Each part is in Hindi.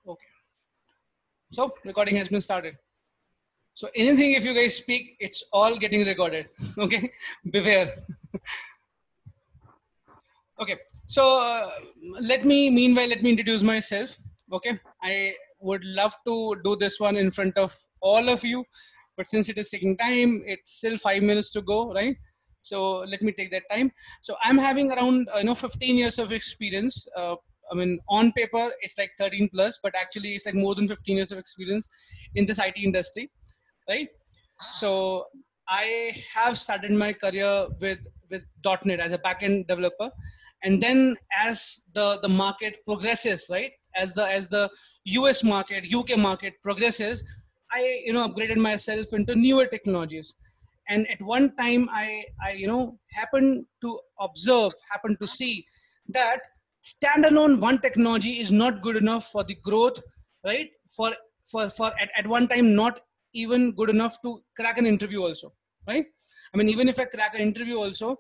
Okay. So recording has been started. So anything if you guys speak, it's all getting recorded. Okay, beware. Okay. So meanwhile, let me introduce myself. Okay. I would love to do this one in front of all of you, but since it is taking time, it's still 5 minutes to go, right? So let me take that time. So I'm having around 15 years of experience. I mean, on paper it's like 13 plus, but actually it's like more than 15 years of experience in this IT industry, right? So I have started my career with .NET as a backend developer, and then as the market progresses, right? As the US market, UK market progresses, I upgraded myself into newer technologies. And at one time, I happened to observe, happened to see that standalone one technology is not good enough for the growth, right? For at one time not even good enough to crack an interview also, right? I mean, even if I crack an interview also,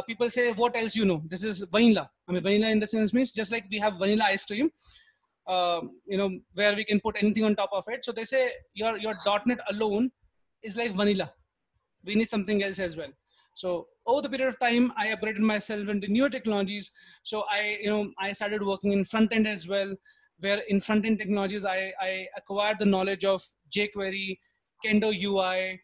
people say, what else this is vanilla. I mean, vanilla in the sense means just like we have vanilla ice cream, where we can put anything on top of it. So they say your .NET alone is like vanilla. We need something else as well. So over the period of time, I upgraded myself into newer technologies. So I started working in front end as well, where in front end technologies I acquired the knowledge of jQuery, Kendo UI,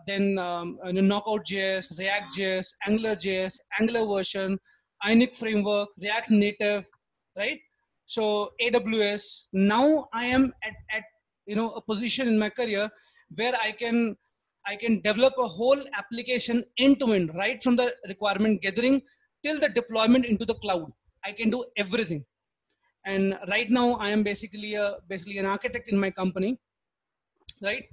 then Knockout JS, React JS, Angular JS, Angular version, Ionic framework, React Native, right? So AWS. Now I am at a position in my career where I can develop a whole application end to end, right from the requirement gathering till the deployment into the cloud. I can do everything. And right now I am basically an architect in my company, right?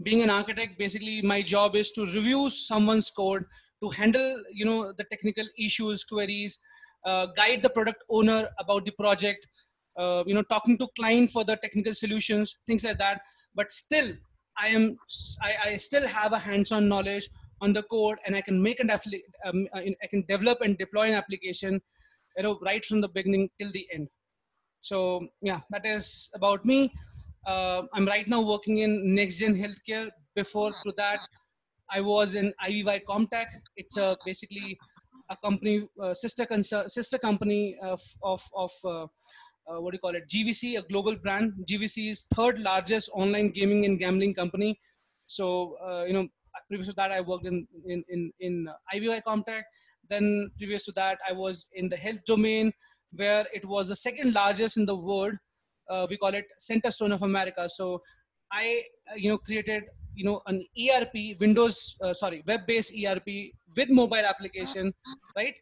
Being an architect, basically my job is to review someone's code, to handle the technical issues, queries, guide the product owner about the project, talking to client for the technical solutions, things like that. But still I still have a hands-on knowledge on the code, and I can I can develop and deploy an application, right from the beginning till the end. So yeah, that is about me. I'm right now working in NextGen Healthcare. Before to that, I was in IVY Comtech. It's basically a company, sister company of what do you call it, GVC, a global brand. GVC is third largest online gaming and gambling company. So previous to that, I worked in IVY Comtech. Then previous to that, I was in the health domain, where it was the second largest in the world. We call it Center Stone of America. So I created an ERP, web-based ERP with mobile application, right?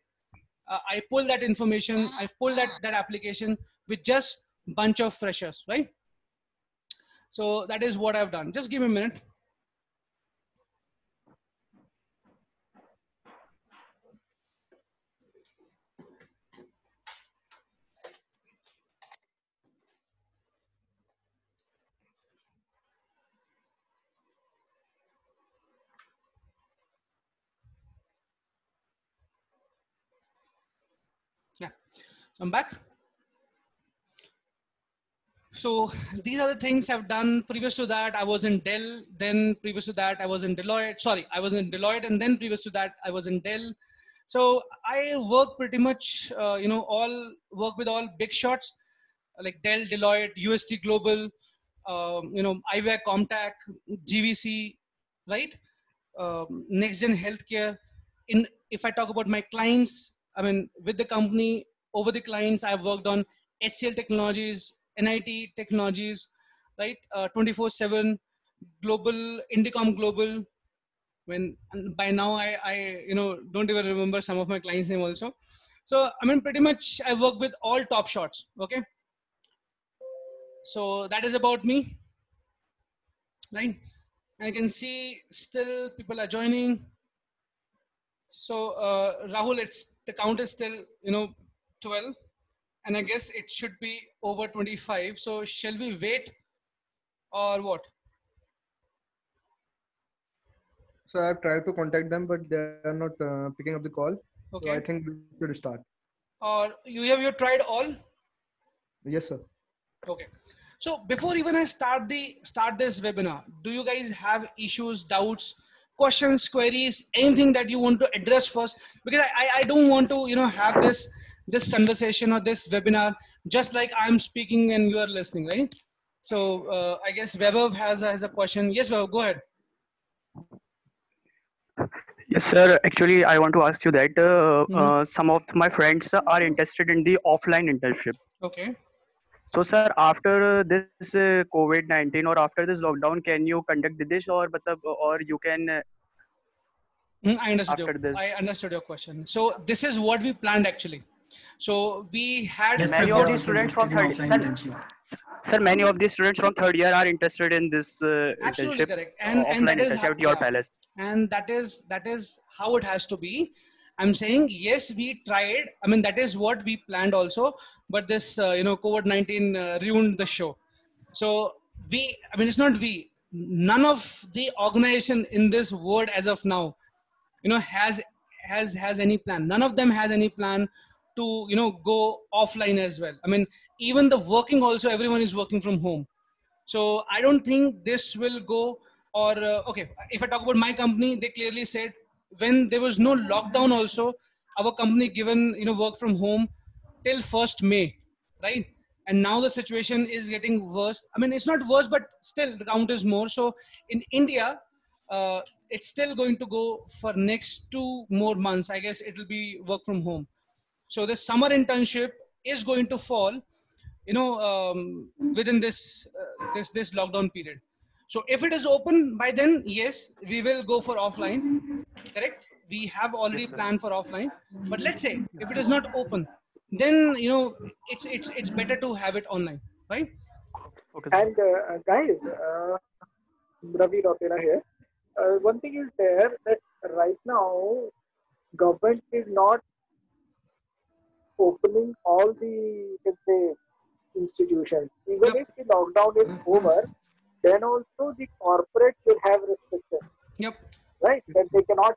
I pull that information, I pull that application with just bunch of freshers, right? So that is what I've done. Just give me a minute. Yeah, so I'm back. So these are the things I've done. Previous to that, I was in Dell. Then previous to that, I was in Deloitte. Sorry, I was in Deloitte, and then previous to that, I was in Dell. So I work pretty much, all work with all big shots like Dell, Deloitte, UST Global, IVAC, Comtac, GVC, right? NextGen Healthcare. If I talk about my clients, I mean, with the company, over the clients, I've worked on HCL Technologies, NIT Technologies, right? 24/7, Global, Indicom Global. When by now I don't even remember some of my clients' name also. So I mean, pretty much I work with all top shots. Okay, so that is about me, right? I can see still people are joining. So Rahul, it's the count is still 12, and I guess it should be over 25. So shall we wait or what? So I've tried to contact them, but they are not picking up the call. So I Okay. think we should start. Or you have tried all? Yes, sir. Okay. So before even I start this webinar, do you guys have issues, doubts, questions, queries, anything that you want to address first? Because I don't want to, you know, have this conversation or this webinar just like I'm speaking and you are listening, right? So I guess Vaibhav has a question. Yes, Vaibhav, go ahead. Yes, sir. Actually, I want to ask you that Mhm. some of my friends are interested in the offline internship. Okay. So, sir, after this COVID-19 or after this lockdown, can you conduct this or you can I understood you. after this? I understood your question. So this is what we planned actually. So we had Yes, sir. Many We of are the also students from interested in third offline internship. sir, many of the students from third year are interested in this absolutely internship, correct, and offline that is internship at your yeah, palace. and that is how it has to be. I'm saying yes, we tried. I mean that is what we planned also, but this COVID-19 ruined the show. So I mean it's not we. None of the organization in this world as of now, has any plan. None of them has any plan to go offline as well. I mean even the working also, everyone is working from home. So I don't think this will go. Or okay, if I talk about my company, they clearly said when there was no lockdown also, our company given work from home till 1st May, right? And now the situation is getting worse. I mean it's not worse, but still the count is more. So in India, it's still going to go for next 2 more months. I guess it will be work from home. So the summer internship is going to fall, within this lockdown period. So if it is open by then, yes, we will go for offline. Correct. We have already Yes, sir. planned for offline. But let's say if it is not open, then it's better to have it online, right? Okay, sir. And guys, Ravi Rotera here. One thing is there that right now government is not opening all the, you can say, institutions. Even Yep. if the lockdown is over, then also the corporate will have restrictions, Yep. right? That they cannot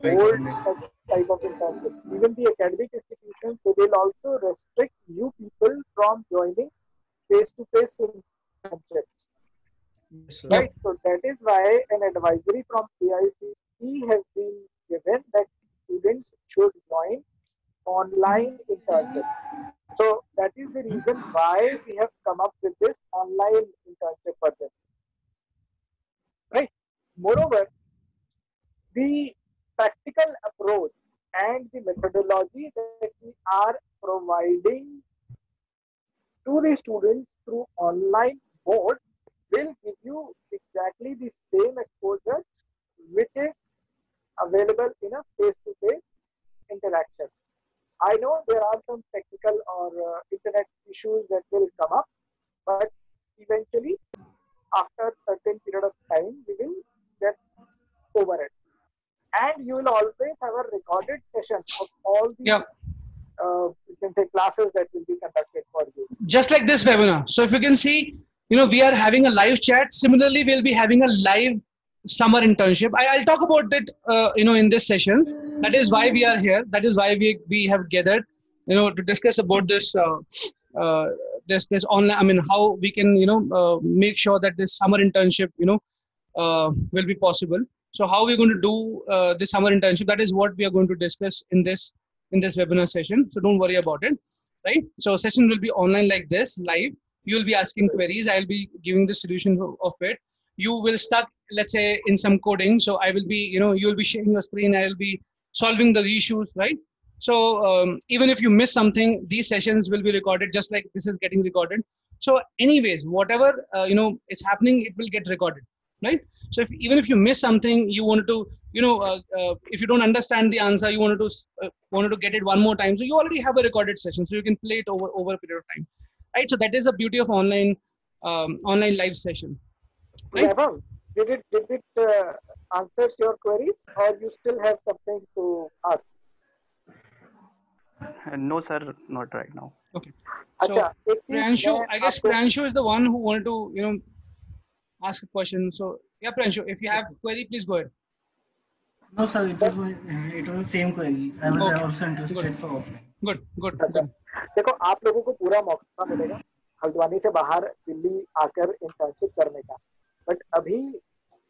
Right, hold right. such type of internship. Even the academic institutions, they will also restrict new people from joining face-to-face internships, Yes, sir. right? Yep. So that is why an advisory from AICTE has been given that students should join online internship. So that is the reason why we have come up with this online internship project, right? Moreover, the practical approach and the methodology that we are providing to the students through online mode will give you exactly the same exposure which is available in a face-to-face interaction. I know there are some technical or internet issues that will come up, but eventually, after certain period of time, we will get over it. And you will always have a recorded session of all the Yep. you can say classes that will be conducted for you. Just like this webinar. So if you can see, we are having a live chat. Similarly, we'll be having a live summer internship. I'll talk about it, in this session. That is why we are here. That is why we have gathered, to discuss about uh, this online. I mean, how we can, make sure that this summer internship, will be possible. So how we're going to do this summer internship, that is what we are going to discuss in this webinar session. So don't worry about it, right? So session will be online like this, live. You will be asking queries. I'll be giving the solution of it. You will stuck, let's say, in some coding. So I will be, you will be sharing your screen. I will be solving the issues, right? So even if you miss something, these sessions will be recorded just like this is getting recorded. So anyways, whatever, is happening, it will get recorded, right? So even if you miss something, you wanted to, if you don't understand the answer, you wanted to get it one more time, so you already have a recorded session, so you can play it over a period of time, right? So that is the beauty of online live session, right? Vaibhav, did it answers your queries, or you still have something to ask? No, sir, not right now. Okay. अच्छा, So एक चीज Pranshu, मैं I guess आपको Pranshu is the one who wanted to, ask a question. So yeah, Pranshu, if you have query, please go ahead. No, sir. It was the same query. I was Okay, also good, interested for offline. good, good, अच्छा, good. देखो आप लोगों को पूरा मौका मिलेगा हल्द्वानी से बाहर दिल्ली आकर इंटर्नशिप करने का। बट अभी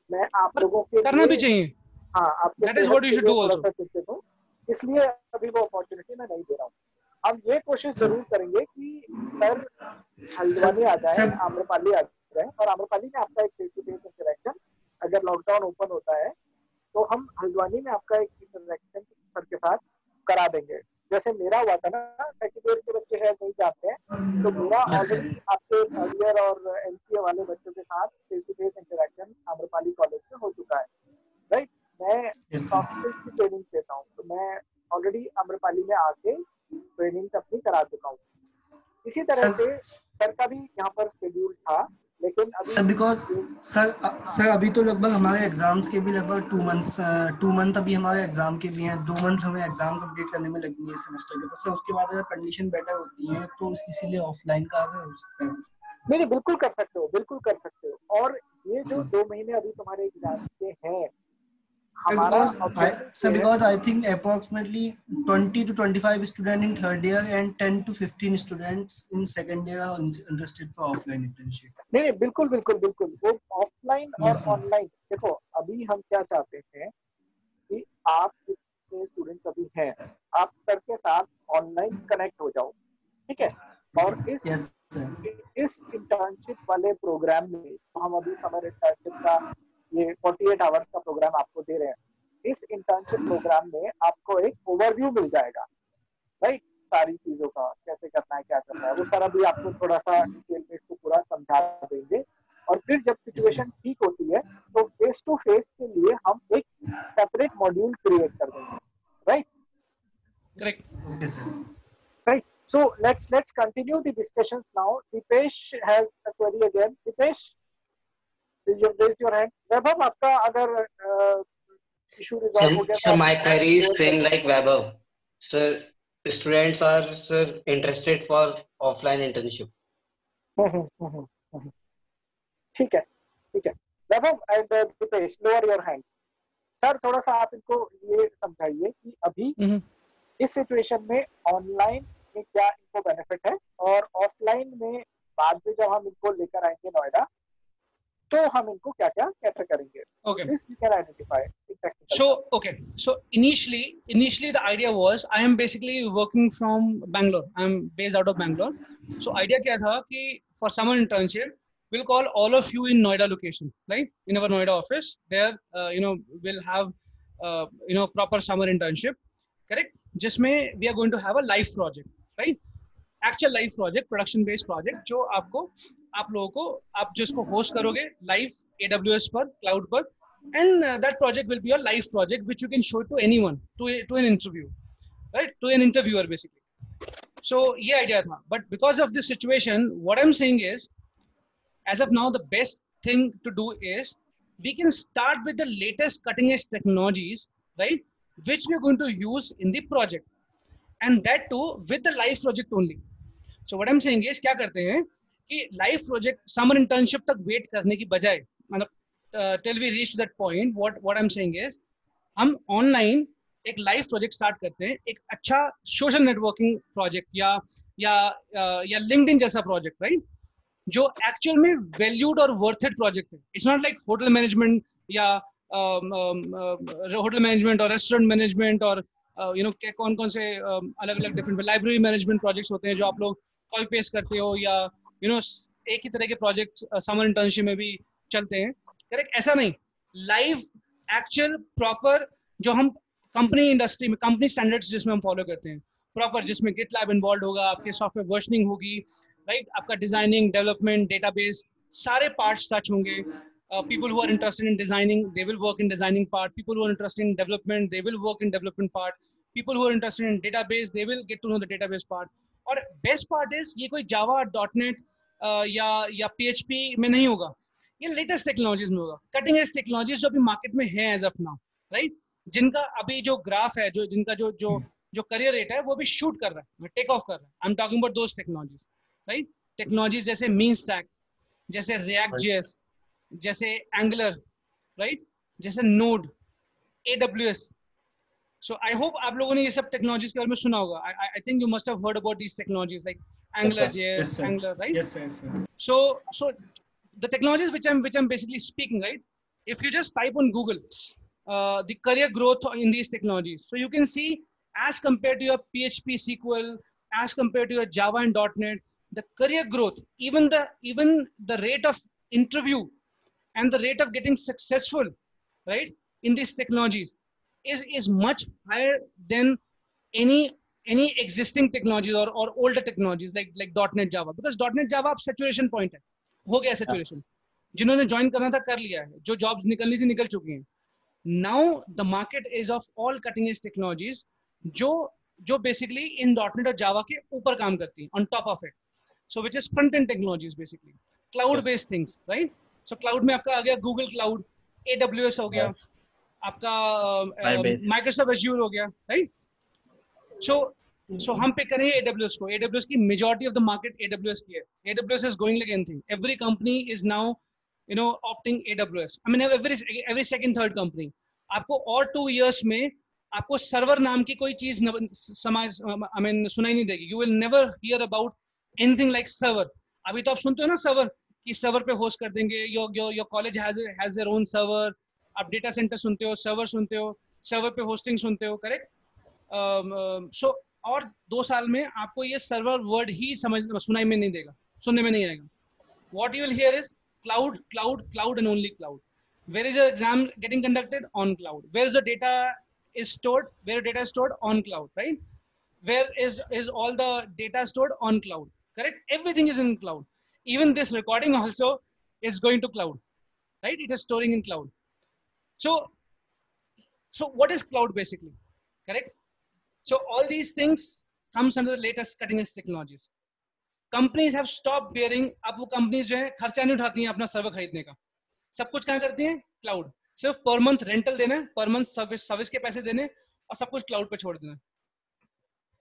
मैं आप लोगों के करना भी चाहिए, हाँ आपके that is what you should do थोड़ा also. सा चिंतित हूँ, इसलिए अभी वो अपॉर्चुनिटी मैं नहीं दे रहा हूँ। हम ये कोशिश जरूर करेंगे कि सर हल्द्वानी आ जाए, आम्रपाली आ जाए, और आम्रपाली में आपका एक फेस टू फेस इंटरेक्शन, अगर लॉकडाउन ओपन होता है तो हम हल्द्वानी में आपका एक इंटरेक्शन सर के साथ करा देंगे। जैसे मेरा हुआ था ना, सेकेंड ईयर के बच्चे शायद नहीं जानते हैं, तो मेरा ऑलरेडी आपके थर्ड ईयर और एमसीए वाले बच्चों के साथ face to face interaction Amrapali college में हो चुका है, राइट। मैं सॉफ्ट स्किल्स की ट्रेनिंग देता हूँ, तो मैं ऑलरेडी आम्रपाली में आके ट्रेनिंग अपनी करा चुका हूँ। इसी तरह से सर का भी यहाँ पर शेड्यूल था, लेकिन अभी सर बिकॉज सर अभी तो लगभग हमारे एग्जाम्स के भी लगभग 2 मंथ अभी हमारे एग्जाम के भी हैं, 2 मंथ हमें एग्जाम कंप्लीट करने में लगेंगे इस सेमेस्टर के। तो सर उसके बाद अगर कंडीशन बेटर होती है तो इसीलिए ऑफलाइन का अगर हो सकता है। नहीं, बिल्कुल कर सकते हो, बिल्कुल कर सकते हो। और ये जो 2 महीने अभी तुम्हारे एग्जाम के हैं, हमारा sir because I think approximately 20 to 25 student in third year and 10 to 15 students in second year are interested for offline internship. नहीं, बिल्कुल बिल्कुल बिल्कुल, वो ऑफलाइन और Yes, sir. ऑनलाइन, देखो अभी हम क्या चाहते हैं कि आप जितने स्टूडेंट्स अभी हैं, आप सर के साथ ऑनलाइन कनेक्ट हो जाओ, ठीक है। और Yes, sir. इस इंटर्नशिप वाले प्रोग्राम में तो हम अभी समर इंटर्नशिप का ये 48 आवर्स का प्रोग्राम आपको दे रहे हैं। इस इंटर्नशिप प्रोग्राम में आपको एक ओवरव्यू मिल जाएगा, राइट, सारी चीजों का कैसे करना है, क्या करना है, वो सर अभी आपको थोड़ा सा डिटेल में इसको पूरा समझा देंगे। और फिर जब सिचुएशन ठीक होती है तो फेस टू फेस के लिए हम एक सेपरेट मॉड्यूल क्रिएट कर देंगे, right. Correct. Okay, sir. Right. So let's continue the discussions now. Dipesh has a query again. Dipesh, you raised your hand. Vaibhav, आपका अगर issue resolve हो गया Sir, तो my आप query is same like Vaibhav. Sir, students are interested for offline internship. ठीक है, ठीक है। Vaibhav and Deepesh, lower your hand. Sir थोड़ा सा आप इनको ये समझाइए कि अभी इस सिचुएशन में ऑनलाइन में क्या इनको बेनिफिट है, और ऑफलाइन में बाद में जब हम इनको लेकर आएंगे नोएडा तो हम इनको क्या क्या कैटर करेंगे। Okay. This we can identify in technical So terms. okay, so initially the idea was I am basically working from Bangalore. I'm based out of Bangalore. So idea क्या था कि for summer internship we'll call all of you in Noida location, right? In our Noida office, there we'll have proper summer internship, correct? जिसमें we are going to have a live project, right? Actual live project, production based project, जो आप लोगों को आप जिसको होस्ट करोगे लाइव AWS पर, क्लाउड पर, and that project will be a live project which you can show to anyone, to an interview, right, to an interviewer basically. So ये आइडिया था, but because of this situation what I am saying is as of now the best thing to do is we can start with the latest cutting edge technologies, right, which we are going to use in the project, and that too with the live project only. So what I'm saying is क्या करते हैं कि live project summer internship तक wait करने की बजाय, मतलब till we reach to that point, what I'm saying is हम online एक live project start करते हैं, एक अच्छा social networking project या LinkedIn जैसा project, right, जो एक्चुअल में वैल्यूड और वर्थ इट प्रोजेक्ट है। It's not like hotel management या होटल मैनेजमेंट और रेस्टोरेंट मैनेजमेंट और क्या कौन कौन से अलग अलग डिफरेंट लाइब्रेरी मैनेजमेंट प्रोजेक्ट्स होते हैं जो आप लोग कॉल पेस्ट करते हो, या एक ही तरह के प्रोजेक्ट्स समर इंटर्नशिप में भी चलते हैं, करेक्ट? ऐसा नहीं, लाइव एक्चुअल प्रॉपर जो हम कंपनी इंडस्ट्री में कंपनी स्टैंडर्ड्स जिसमें हम फॉलो करते हैं प्रॉपर, जिसमें गिटलैब इन्वॉल्व होगा, आपके सॉफ्टवेयर वर्जनिंग होगी, राइट, आपका डिजाइनिंग, डेवलपमेंट, डेटाबेस, सारे पार्ट्स टच होंगे। People who are interested in designing, they will work in designing part. People who are interested in development, they will work in development part. People who are interested in database, they will get to know the database part. और best part is ये कोई Java, .NET या PHP में नहीं होगा, ये latest technologies में होगा, cutting edge technologies जो अभी market में है as of now, right? जिनका अभी जो ग्राफ है, जिनका जो करियर रेट है वो भी शूट कर रहा है, टेक ऑफ कर रहा है। I am talking about those technologies, right? Technologies जैसे मीन स्टैक, जैसे रिएक्ट जेएस, जैसे एंगुलर, राइट, जैसे node, AWS। So I hope आप लोगों ने ये सब technologies के बारे में सुना होगा. I think you must have heard about these technologies like AngularJS, Yes, sir. Angular, right? Yes, sir. Yes, sir. So the technologies which I'm basically speaking, right? If you just type on Google the career growth in these technologies, so you can see as compared to your PHP, SQL, as compared to your Java and .NET, the career growth, even the rate of interview and the rate of getting successful, right, in these technologies is much higher than any existing technologies or older technologies like .NET Java, because .NET Java अब saturation point है, हो गया saturation. जिन्होंने join करना था कर लिया है, जो jobs निकलनी थी निकल चुकी हैं. Now the market is of all cutting edge technologies जो basically in .NET और Java के ऊपर काम करती हैं, on top of it. So which is front end technologies basically, cloud based things, right? So cloud में आपका आ गया Google Cloud, AWS हो गया, आपका Microsoft Azure हो गया, right? So हम पे करेंगे AWS को. AWS की majority of the market AWS की है. AWS is going like anything. Every company is now, opting AWS. I mean every second, third company. आपको और 2 years में आपको server नाम की कोई चीज सुनाई नहीं देगी. You will never hear about anything like server. अभी तो आप सुनते हो ना server कि server पे host कर देंगे. Your college has their own server. आप data center सुनते हो, server सुनते हो, server पे hosting सुनते हो, correct? So और 2 साल में आपको ये सर्वर वर्ड ही सुनाई में नहीं देगा, सुनने में नहीं आएगा. What you will hear is cloud, cloud, cloud and only cloud. Where is your exam getting conducted? On cloud. Where is the data is stored? Where data is stored? On cloud, right? Where is all the data stored? On cloud, correct? Everything is in cloud. Even this recording also is going to cloud, right? It is storing in cloud. So what is cloud basically, correct? So all these things comes under the latest cutting edge technologies. Companies have stopped bearing. अब वो companies जो है खर्चा नहीं उठाती हैं अपना सर्वर खरीदने का. सब कुछ कहाँ करती हैं? Cloud. सिर्फ per month rental देना है, per month सर्विस के पैसे देने और सब कुछ cloud पे छोड़ देना है.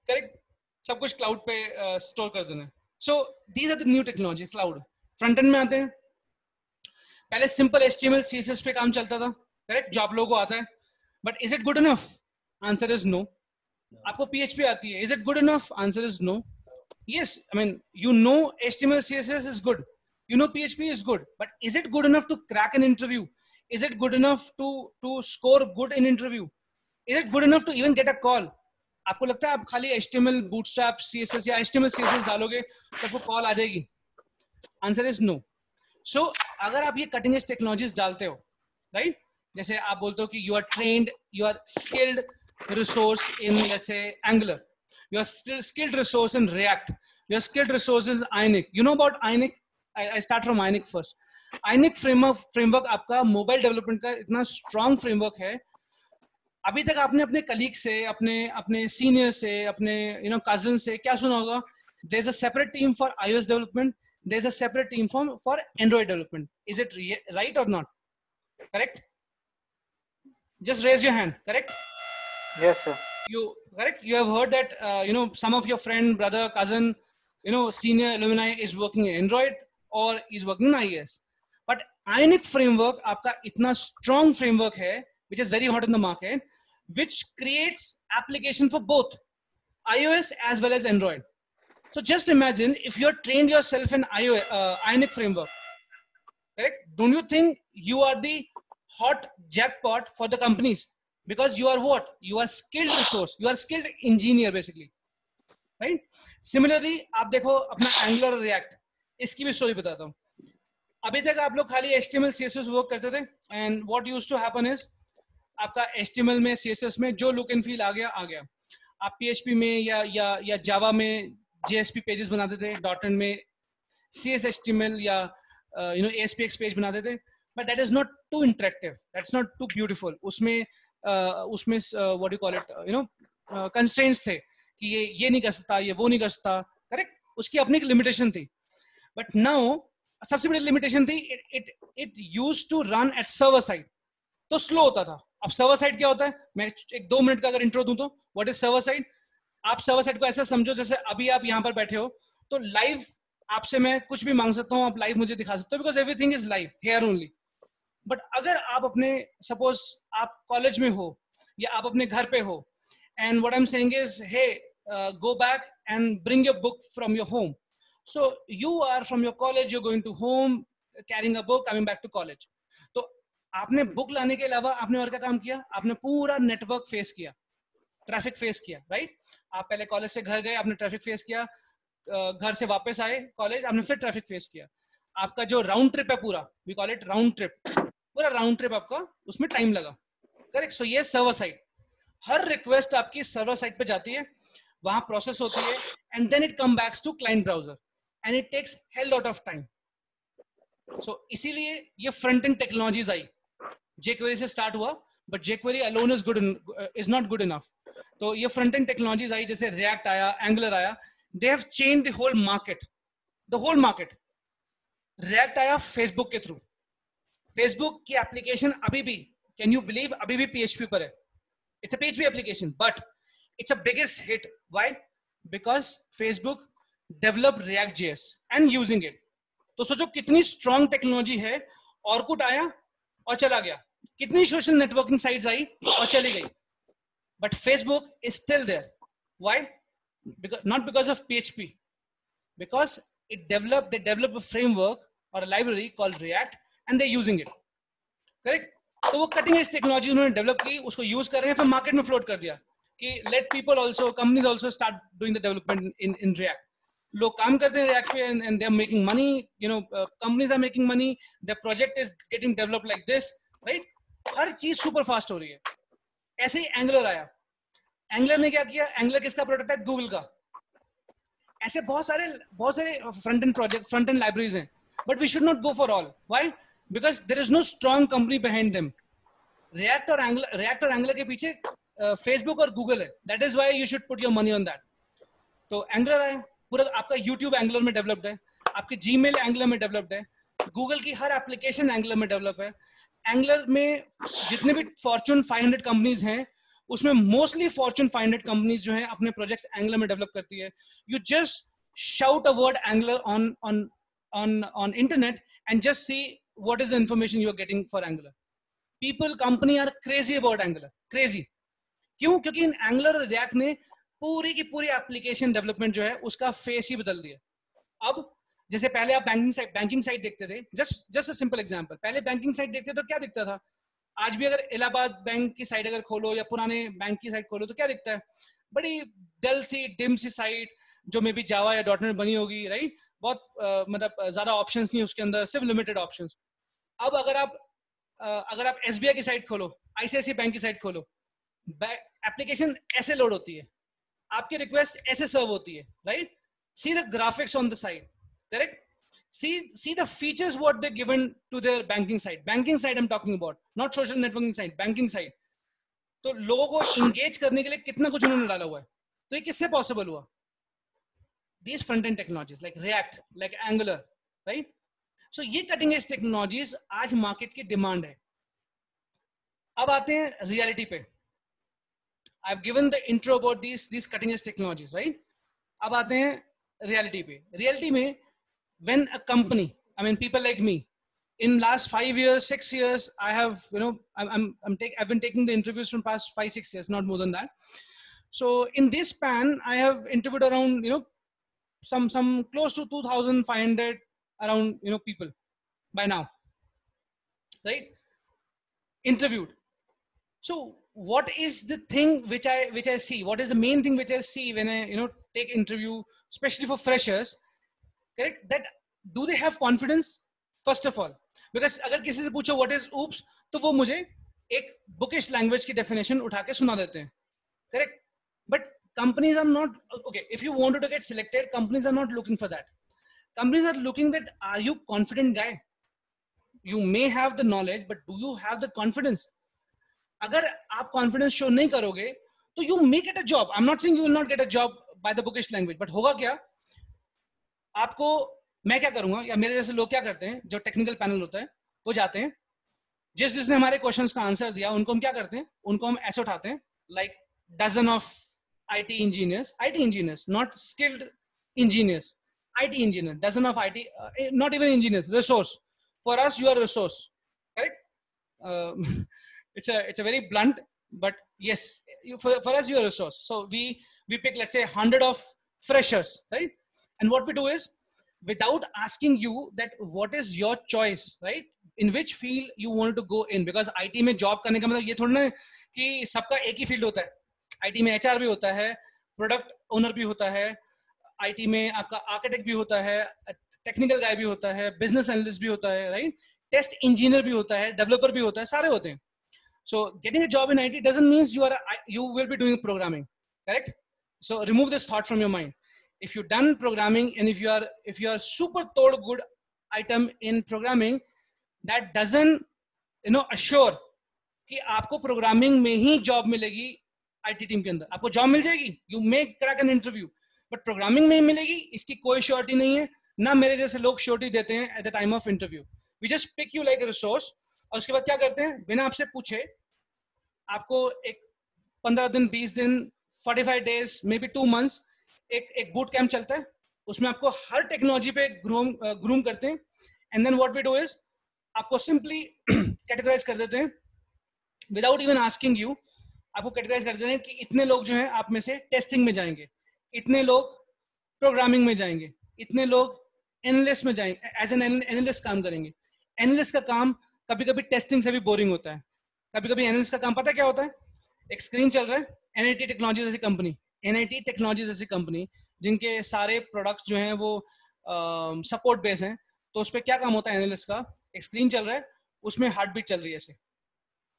Correct? सब कुछ cloud पे store कर देना है. So these are the new technologies. Cloud. Front end में आते हैं. पहले simple HTML, CSS पे काम चलता था. Correct? जो आप लोगों को आता है. But is it good enough? Answer is no. आपको PHP आती है. Is it good enough? Answer is no. Yes, I mean, HTML, CSS is good. PHP is good. But is it good enough to crack an interview? Is it good enough to score good in interview? Is it good enough to even get a call? आपको लगता है आप खाली HTML, Bootstrap, CSS या HTML, CSS डालोगे तो आपको कॉल आ जाएगी? Answer is no. So अगर आप ये cutting edge technologies डालते हो, right? जैसे आप बोलते हो कि you are trained, you are skilled resource in, let's say, Angular. You are still skilled resource in React. You are skilled resource in Ionic. You know about Ionic? I start from Ionic first. Ionic framework आपका mobile development का इतना strong framework है. अभी तक आपने अपने colleague से, अपने senior से, अपने cousin से क्या सुना होगा? There's a separate team for iOS development. There's a separate team for Android development. Is it right or not? Correct? Just raise your hand. Correct? Yes, sir. Correct? You have heard that some of your friend, brother, cousin, senior alumni is working in Android or is working in iOS. But Ionic framework आपका इतना strong framework है, which is very hot in the market, which creates application for both iOS as well as Android. So just imagine if you're trained yourself in Ionic framework, correct? Don't you think you are the hot jackpot for the companies? Because you are what? You are skilled resource. You are skilled engineer basically, right? Similarly, आप देखो अपना Angular और React, इसकी भी story बताता हूँ. अभी तक आप लोग खाली HTML, CSS work करते थे, and what used to happen is आपका HTML में, CSS में जो look and feel आ गया. आप PHP में या Java में JSP pages बनाते थे, .NET में CSHTML या ASPX page बनाते थे, but that is not too interactive. That's not too beautiful. उसमें what do you call it, constraints थे कि ये नहीं कर सकता, ये वो नहीं कर सकता, correct? उसकी अपनी limitation थी. But now सबसे बड़ी limitation थी, it used to run at server side, तो slow होता था. अब server side क्या होता है? मैं 1-2 मिनट का अगर intro दूं तो what is server side? आप server side को ऐसा समझो जैसे अभी आप यहाँ पर बैठे हो तो live आपसे मैं कुछ भी मांग सकता हूँ, आप live मुझे दिखा सकते हो, because everything is live here only. But अगर आप अपने सपोज आप कॉलेज में हो या आप अपने घर पे हो and what I'm saying is, hey, go back and bring your book from your home. So you are from your college, you're going to home, carrying a book, coming back to college. तो आपने बुक लाने के अलावा आपने और क्या काम किया? आपने पूरा नेटवर्क फेस किया, ट्रैफिक फेस किया, राइट? आप पहले कॉलेज से घर गए, आपने ट्रैफिक फेस किया, घर से वापस आए कॉलेज, आपने फिर ट्रैफिक फेस किया. आपका जो राउंड ट्रिप है पूरा, we call it round trip, पूरा राउंड ट्रिप आपका उसमें टाइम लगा, करेक्ट? सो ये सर्वर साइड, हर रिक्वेस्ट आपकी सर्वर साइड पे जाती है, वहां प्रोसेस होती है, and then it come backs to client browser, and it takes hell lot of time. So इसीलिए ये फ्रंट एंड टेक्नोलॉजीज आई, jQuery से स्टार्ट हुआ, but jQuery alone is not good enough. तो ये फ्रंट एंड टेक्नोलॉजीज आई, जैसे React आया, Angular आया, they have changed the whole market. React आया Facebook के थ्रू. Facebook की एप्लीकेशन अभी भी, can you believe, अभी भी PHP पर है. It's a PHP application, but it's a biggest hit. Why? Because Facebook developed React.js and using it. तो सोचो कितनी स्ट्रॉन्ग टेक्नोलॉजी है. Orkut आया और चला गया, कितनी सोशल नेटवर्किंग साइट्स आई और चली गई, but Facebook is still there. Why? Not because of PHP, because they develop a framework or a library called React and they're using it, correct? तो वो कटिंग एज टेक्नोलॉजी उन्होंने डेवलप की, उसको यूज कर रहे हैं, फिर मार्केट में फ्लोट कर दिया कि let people also, companies also start doing the development in React. लोग काम करते हैं React पे and they are making money, you know, companies are making money, their project is getting developed like this, right? हर चीज सुपर फास्ट हो रही है. ऐसे ही Angular आया. Angular ने क्या किया? Angular किसका प्रोडक्ट है? गूगल का. ऐसे बहुत सारे front end project, front end libraries हैं, but we should not go for all. Why? Because there is no strong company behind them. React और Angular के पीछे Facebook और गूगल है. That is why you should put your money on that. तो Angular आया, पूरा आपका YouTube Angular में डेवलप्ड है, आपके Gmail Angular में डेवलप्ड है, गूगल की हर एप्लीकेशन Angular में डेवलप है. Angular में जितने भी Fortune 500 कंपनीज हैं, उसमें मोस्टली Fortune 500 कंपनीज जो हैं अपने प्रोजेक्ट्स Angular में डेवलप करती है. You just shout a word Angular on internet and just see what is the information you are getting for Angular. People, company are crazy about Angular, crazy. क्यों? क्योंकि इन Angular और React ने पूरी की पूरी एप्लीकेशन डेवलपमेंट जो है उसका फेस ही बदल दिया. अब जैसे पहले आप बैंकिंग साइट देखते थे, जस्ट अ सिंपल एग्जांपल, पहले बैंकिंग साइट देखते तो क्या दिखता था? आज भी अगर इलाहाबाद बैंक की साइट अगर खोलो या पुराने बैंक की साइट खोलो तो क्या दिखता है? बड़ी डल सी, डिम सी साइट, जो मे बी जावा या .NET बनी होगी, राइट? बहुत मतलब ज्यादा ऑप्शंस नहीं उसके अंदर, सिर्फ लिमिटेड ऑप्शंस. अब अगर आप SBI की साइट खोलो, ICICI बैंक की साइट खोलो, एप्लीकेशन ऐसे लोड होती है, आपकी रिक्वेस्ट ऐसे सर्व होती है, right? See the graphics on the side, correct? see the features what they given to their banking site I'm talking about, not social networking site, banking site. तो लोगों को engage करने के लिए कितना कुछ उन्होंने डाला हुआ है. तो ये किससे possible हुआ? These front end technologies like React, like Angular, right? So ये cutting edge technologies आज market की demand है. अब आते हैं reality पे. I've given the intro about these cutting edge technologies, right? अब आते हैं reality पे. Reality में when a company, I mean people like me, in last 5 years, 6 years, I have, you know, I've been taking the interviews from past 5-6 years, not more than that. So in this span, I have interviewed around, you know, some close to 2,500 around, you know, people by now, right? Interviewed. So what is the thing which I see? What is the main thing which I see when I, you know, take interview, especially for freshers? Correct? That do they have confidence? First of all, because अगर किसी से पूछो what is oops, तो वो मुझे एक bookish language की definition उठा के सुना देते हैं. Correct? But companies are not, okay, if you wanted to get selected, companies are not looking for that. Companies are looking that, are you confident guy? You may have the knowledge, but do you have the confidence? अगर आप confidence show नहीं करोगे, तो you may get a job. I'm not saying you will not get a job by the bookish language, but होगा क्या? आपको, मैं क्या करूंगा या मेरे जैसे लोग क्या करते हैं, जो टेक्निकल पैनल होता है वो जाते हैं, जिसने हमारे क्वेश्चंस का आंसर दिया उनको हम क्या करते हैं, उनको हम ऐसे उठाते हैं like dozen of IT engineers, not skilled engineers, IT engineers, dozen of IT, not even engineers, resource. For us, you are resource, correct? It's a very blunt, but yes, for us you're a resource. So we pick, let's say, 100 of freshers, right? And what we do is, without asking you that what is your choice, right, in which field you want to go in, because IT में job करने का मतलब ये थोड़ा ना कि सबका एक ही फील्ड होता है. IT में HR भी होता है, प्रोडक्ट ओनर भी होता है, IT में आपका आर्किटेक्ट भी होता है, टेक्निकल गाय भी होता है, बिजनेस एनालिस्ट भी होता है, राइट, टेस्ट इंजीनियर भी होता है, डेवलपर भी होता है, सारे होते हैं. So getting a job in IT doesn't mean you will be doing programming, correct? So remove this thought from your mind. If you've done programming and if you are super good item in programming, that doesn't assure कि आपको प्रोग्रामिंग में ही जॉब मिलेगी. IT टीम के अंदर आपको जॉब मिल जाएगी, you may crack an interview, but programming में ही मिलेगी इसकी कोई श्योरिटी नहीं है. ना मेरे जैसे लोग श्योरिटी देते हैं at the time of interview. We just pick you like a resource, और उसके बाद क्या करते हैं, बिना आपसे पूछे आपको एक 15 दिन, 20 दिन, 45 डेज, मे बी 2 months एक बूट कैंप चलता है. उसमें आपको हर टेक्नोलॉजी पे ग्रूम करते हैं. And then what we do is, आपको सिंपली कैटेगराइज कर देते हैं विदाउट इवन आस्किंग यू. आपको कैटेगराइज कर देते हैं कि इतने लोग जो हैं आप में से टेस्टिंग में जाएंगे, इतने लोग प्रोग्रामिंग में जाएंगे, इतने लोग एनालिस्ट में जाएंगे, एज एन एनालिस्ट काम करेंगे. एनालिस्ट का काम कभी कभी टेस्टिंग से भी बोरिंग होता है. कभी कभी एनालिस्ट का काम पता क्या होता है, एक स्क्रीन चल रहा है, NIT टेक्नोलॉजी जैसी कंपनी, NIT टेक्नोलॉजी जैसी कंपनी जिनके सारे प्रोडक्ट्स जो हैं वो सपोर्ट बेस हैं, तो उस पर क्या काम होता है एनालिस्ट का, एक स्क्रीन चल रहा है, उसमें हार्ट बीट चल रही है ऐसे,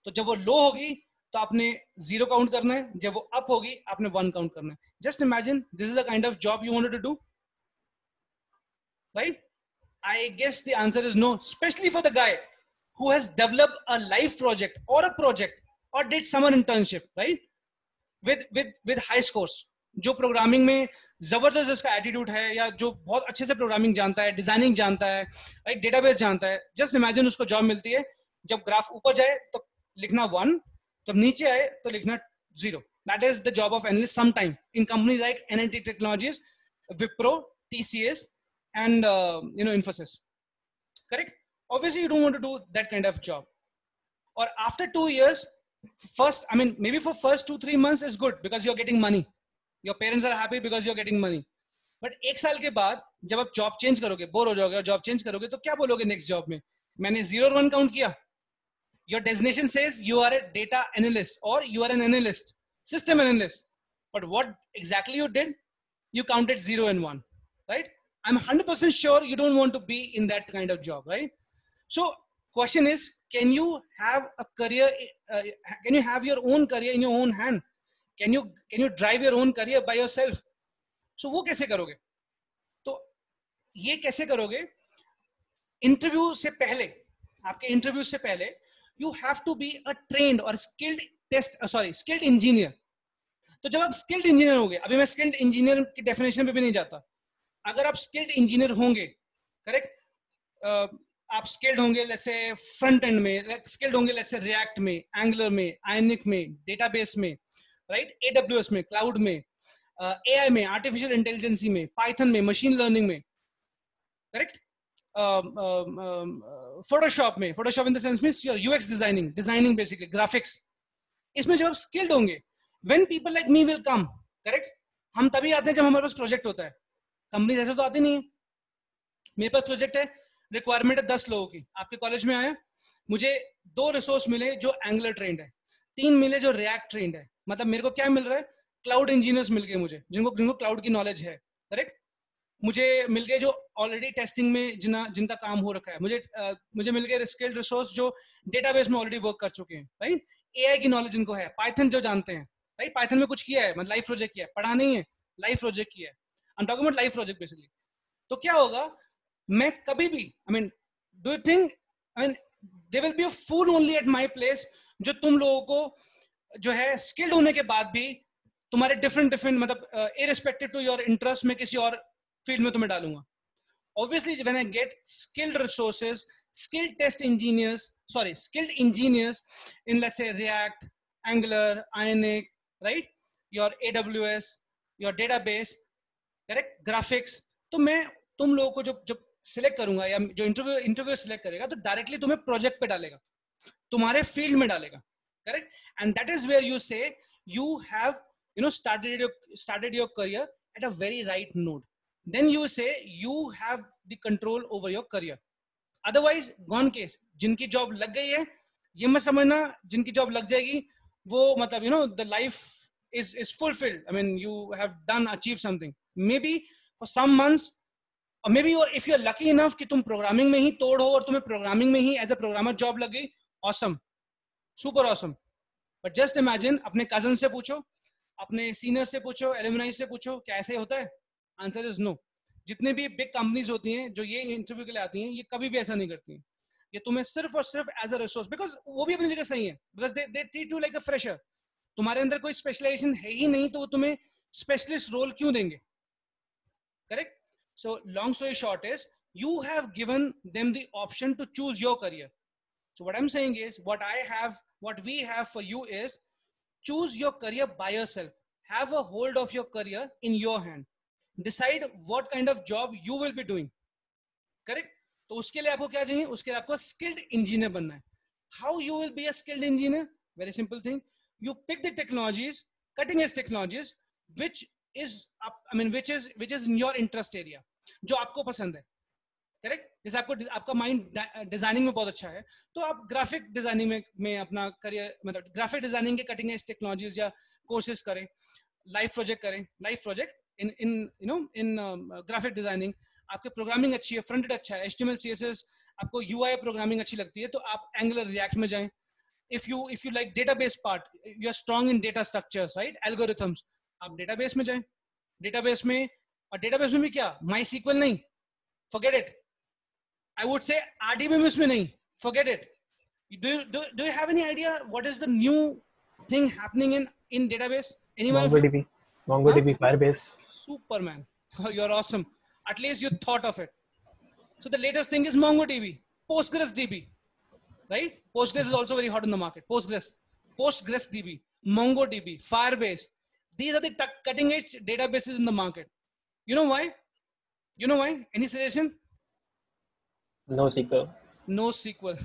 तो जब वो लो होगी तो आपने 0 काउंट करना है, जब वो अप होगी आपने 1 काउंट करना है. Just imagine this is the kind of job you wanted to do, right? I guess the answer is no, especially for the guy who has developed a life project or a project or did summer internship, right? With high scores, जो प्रोग्रामिंग में जबरदस्त इसका एटीट्यूड है, या जो बहुत अच्छे से प्रोग्रामिंग जानता है, डिजाइनिंग जानता है, राइट, डेटाबेस जानता है. जस्ट इमेजिन उसको जॉब मिलती है, जब ग्राफ ऊपर जाए तो लिखना 1, जब नीचे आए तो लिखना 0. That is the job of analyst sometime in companies like NIT Technologies, Wipro, TCS, and Infosys. Correct? Obviously you don't want to do that kind of job. Or after 2 years, maybe for first 2-3 months is good because you're getting money, your parents are happy because you're getting money. But 1 साल के बाद जब आप जॉब चेंज करोगे, बोर हो जाओगे और जॉब चेंज करोगे, तो क्या बोलोगे नेक्स्ट जॉब में, मैंने 0 और 1 काउंट किया. Your designation says you are a data analyst or you are an analyst, system analyst, but what exactly you did, you counted 0 and 1, right? I'm 100% sure you don't want to be in that kind of job, right? So question is, can you have a career, can you have your own career in your own hand? Can you drive your own career by yourself? So वो कैसे करोगे? तो ये कैसे करोगे? इंटरव्यू से पहले, आपके इंटरव्यू से पहले you have to be a trained or skilled engineer. तो जब आप skilled engineer होगे, अभी मैं skilled engineer की definition पे भी नहीं जाता, अगर आप skilled engineer होंगे, correct, आप skilled होंगे let's say front end में, skilled होंगे let's say React में, Angular में, Ionic में, database में, right, AWS में, cloud में, AI में, artificial intelligence में, Python में, machine learning में, correct, Photoshop में, Photoshop in the sense means your UX designing basically, graphics. इसमें जब आप skilled होंगे, when people like me will come, correct, हम तभी आते हैं जब हमारे पास प्रोजेक्ट होता है. कंपनी जैसे तो आती नहीं है. मेरे पास प्रोजेक्ट है, रिक्वायरमेंट है 10 लोगों की, आपके कॉलेज में आया, मुझे 2 रिसोर्स मिले जो एंगुलर ट्रेंड है, 3 मिले जो रिएक्ट ट्रेंड है. मतलब मेरे को क्या मिल रहा है, क्लाउड इंजीनियर्स मिल गए मुझे, जिनको क्लाउड की नॉलेज है, करेक्ट. मुझे मिल गए जो ऑलरेडी टेस्टिंग में जिनका काम हो रखा है, मुझे मिल गए स्किल्ड रिसोर्स जो डेटाबेस में ऑलरेडी वर्क कर चुके हैं, राइट. एआई की नॉलेज जिनको है, पाइथन जो जानते हैं, राइट, पाइथन में कुछ किया है, मतलब लाइव प्रोजेक्ट किया है, पढ़ा नहीं है, लाइव प्रोजेक्ट किया है. I am talking about live project basically. तो क्या होगा, मैं कभी भी, do you think, they will be a fool only at my place, जो तुम लोगों को जो है स्किल्ड होने के बाद भी तुम्हारे डिफरेंट मतलब इररिस्पेक्टिव टू योर इंटरेस्ट में किसी और फील्ड में तुम्हें डालूंगा. Obviously when I get skilled resources, skilled engineers in let's say React, Angular, Ionic, right, your AWS, your database, correct, graphics, तो मैं तुम लोगों को जब सिलेक्ट करूंगा, या जो इंटरव्यू सिलेक्ट करेगा, तो डायरेक्टली तुम्हें प्रोजेक्ट पे डालेगा, तुम्हारे फील्ड में डालेगा, correct? And that is where you say you have, you know, started your career at a very right note. Then you say you have the control over your career. Otherwise gone case. जिनकी जॉब लग गई है, ये मत समझना जिनकी जॉब लग जाएगी वो मतलब, you know, the life is fulfilled. I mean, you have achieved something. Maybe for some months, or maybe if you are lucky enough कि तुम प्रोग्रामिंग में ही तोड़ हो और तुम्हें प्रोग्रामिंग में ही एज अ प्रोग्रामर जॉब लग गई, awesome, super awesome. But just imagine, अपने कजन से पूछो, अपने सीनियर से पूछो, एलुमनाई से पूछो, क्या ऐसे होता है? Answer is no. जितने भी बिग कंपनीज होती हैं जो ये इंटरव्यू के लिए आती हैं, ये कभी भी ऐसा नहीं करती हैं. ये तुम्हें सिर्फ और सिर्फ एज अ रिसोर्स, बिकॉज वो भी अपनी जगह सही है, because they treat you like a fresher. तुम्हारे अंदर कोई स्पेशलाइजेशन है ही नहीं तो वो तुम्हें स्पेशलिस्ट रोल क्यों देंगे? Correct. So long story short is you have given them the option to choose your career. So what I'm saying is, what we have for you is, choose your career by yourself. Have a hold of your career in your hand. Decide what kind of job you will be doing. Correct? तो उसके लिए आपको क्या चाहिए? उसके लिए आपको skilled engineer बनना है. How you will be a skilled engineer? Very simple thing. You pick the technologies, cutting edge technologies, which is in your interest area, जो आपको पसंद है. करेक्ट. जैसे आपका माइंड डिजाइनिंग में बहुत अच्छा है, तो आप ग्राफिक डिजाइनिंग में अपना करियर, मतलब ग्राफिक डिजाइनिंग के कटिंग एज टेक्नोलॉजीज या कोर्सेज करें, लाइव प्रोजेक्ट करें. Live project in graphic designing. आपके प्रोग्रामिंग अच्छी है, फ्रंट एंड अच्छा है, HTML CSS, आपको UI प्रोग्रामिंग अच्छी लगती है, तो आप एंगुलर रिएक्ट में जाएं. If you like database part, you are strong in data structures, right, algorithms, आप डेटाबेस में जाएं. डेटाबेस में, और डेटाबेस में भी क्या, MySQL नहीं, forget it. I would say RDBMS में नहीं, forget it. Do you have any idea what is the new thing happening in database? Anyone? MongoDB, Firebase. Superman, you're awesome. At least you thought of it. So the latest thing is MongoDB, PostgreSDB, right? Postgres is also very hot in the market. PostgreSDB, MongoDB, Firebase. These are the cutting edge databases in the market. You know why? Any suggestion? NoSQL. NoSQL.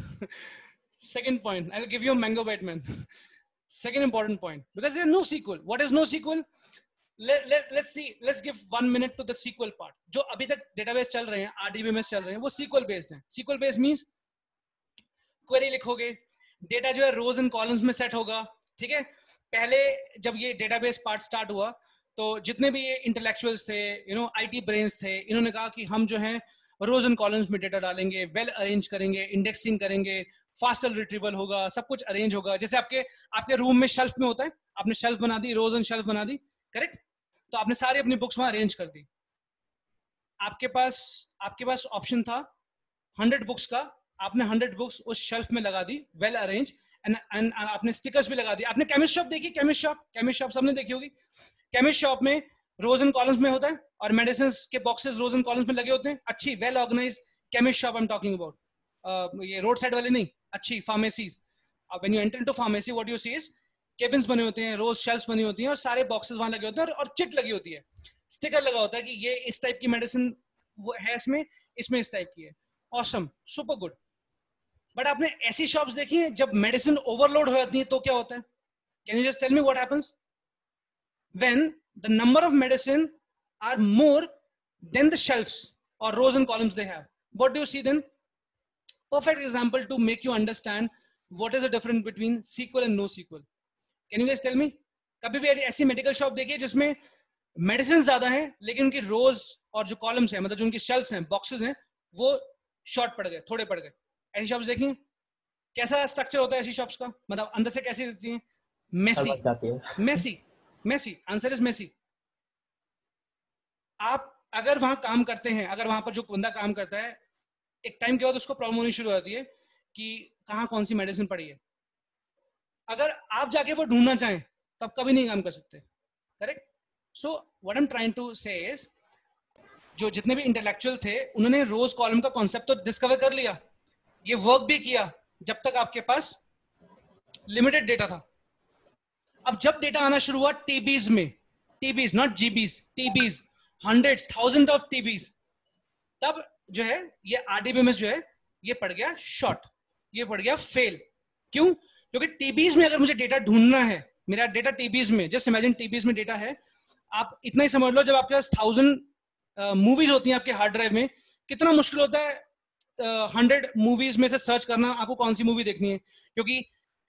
Second point, I'll give you a mango bite, man. Second important point, because there's NoSQL. What is NoSQL? Let's give 1 minute to the SQL part. जो अभी तक database चल रहे हैं, RDBMS चल रहे हैं, वो SQL based हैं. SQL based means query लिखोगे, data जो है rows and columns में set होगा, ठीक है. पहले जब ये database part start हुआ, तो जितने भी ये intellectuals थे, IT brains थे, इन्होंने कहा कि हम जो हैं रोज एंड कॉलम्स में डेटा डालेंगे, वेल अरेंज करेंगे, इंडेक्सिंग करेंगे, फास्टर रिट्रीवल होगा, सब कुछ अरेंज होगा. जैसे आपके रूम में शेल्फ में होता है, आपने शेल्फ बना दी, रोज एंड शेल्फ बना दी, करेक्ट. तो आपने सारी अपनी बुक्स वहां अरेंज कर दी. आपके पास ऑप्शन था 100 बुक्स का, आपने 100 बुक्स उस शेल्फ में लगा दी, वेल अरेंज, एंड आपने स्टिकर्स भी लगा दी. आपने केमिस्ट शॉप देखी? केमिस्ट शॉप सबने देखी होगी. केमिस्ट शॉप में रोज एंड कॉलम्स में होता है, और मेडिसिन के बॉक्सेस रोज एंड कॉलम्स में लगे होते हैं. अच्छी well organise chemist shop I am talking about, ये रोड साइड वाले नहीं, अच्छी pharmacies. When you enter into pharmacy, what you see is cabins बने होते हैं, रोज शेल्फ्स बनी होती हैं, और सारे बॉक्सेस वहां लगे होते हैं, और चिट लगी होती है, स्टिकर लगा होता है कि ये इस टाइप की मेडिसिन है, इसमें इस टाइप की है. Awesome, super good. बट आपने ऐसी शॉप्स देखी है जब मेडिसिन ओवरलोड हो जाती है तो क्या होता है? Can you just tell me what happens when the number of medicine are more than the shelves or rows and columns they have? What do you see then? Perfect example to make you understand what is the difference between SQL and NoSQL. Can you guys tell me? कभी भी ऐसी मेडिकल शॉप देखिए जिसमें मेडिसिन ज्यादा हैं लेकिन उनकी रोज और जो कॉलम्स हैं, मतलब जो उनकी शेल्फ्स हैं, बॉक्सेस हैं, वो शॉर्ट पड़ गए, थोड़े पड़ गए. ऐसी शॉप्स देखिए. कैसा स्ट्रक्चर होता है ऐसी शॉप्स का? मतलब अंदर से कैसी दिखती हैं? मेसी. Answer is messy. आप अगर वहां काम करते हैं, अगर वहां पर जो बंदा काम करता है, एक टाइम के बाद उसको प्रॉब्लम होनी शुरू हो जाती है कि कहाँ कौन सी मेडिसिन पड़ी है. अगर आप जाके वो ढूंढना चाहें तब कभी नहीं काम कर सकते. Correct. So what I am trying to say is, जो जितने भी इंटेलेक्चुअल थे उन्होंने रोज कॉलम का कॉन्सेप्ट तो डिस्कवर कर लिया, ये वर्क भी किया जब तक आपके पास लिमिटेड डेटा था. अब जब डेटा आना शुरू हुआ टीबीज में, TBs not GBs, TBs, hundreds thousand of TBs, तब जो है ये आरडीबीएमएस जो है ये पड़ गया शॉर्ट, ये पड़ गया फेल. क्यों? क्योंकि टीबीज में अगर मुझे डेटा ढूंढना है, मेरा डेटा टीबीज में, जस्ट इमेजिन टीबीज में डेटा है, आप इतना ही समझ लो, जब आपके पास 1000 मूवीज होती हैं आपके हार्ड ड्राइव में, कितना मुश्किल होता है 100 मूवीज में से सर्च करना आपको कौन सी मूवी देखनी है, क्योंकि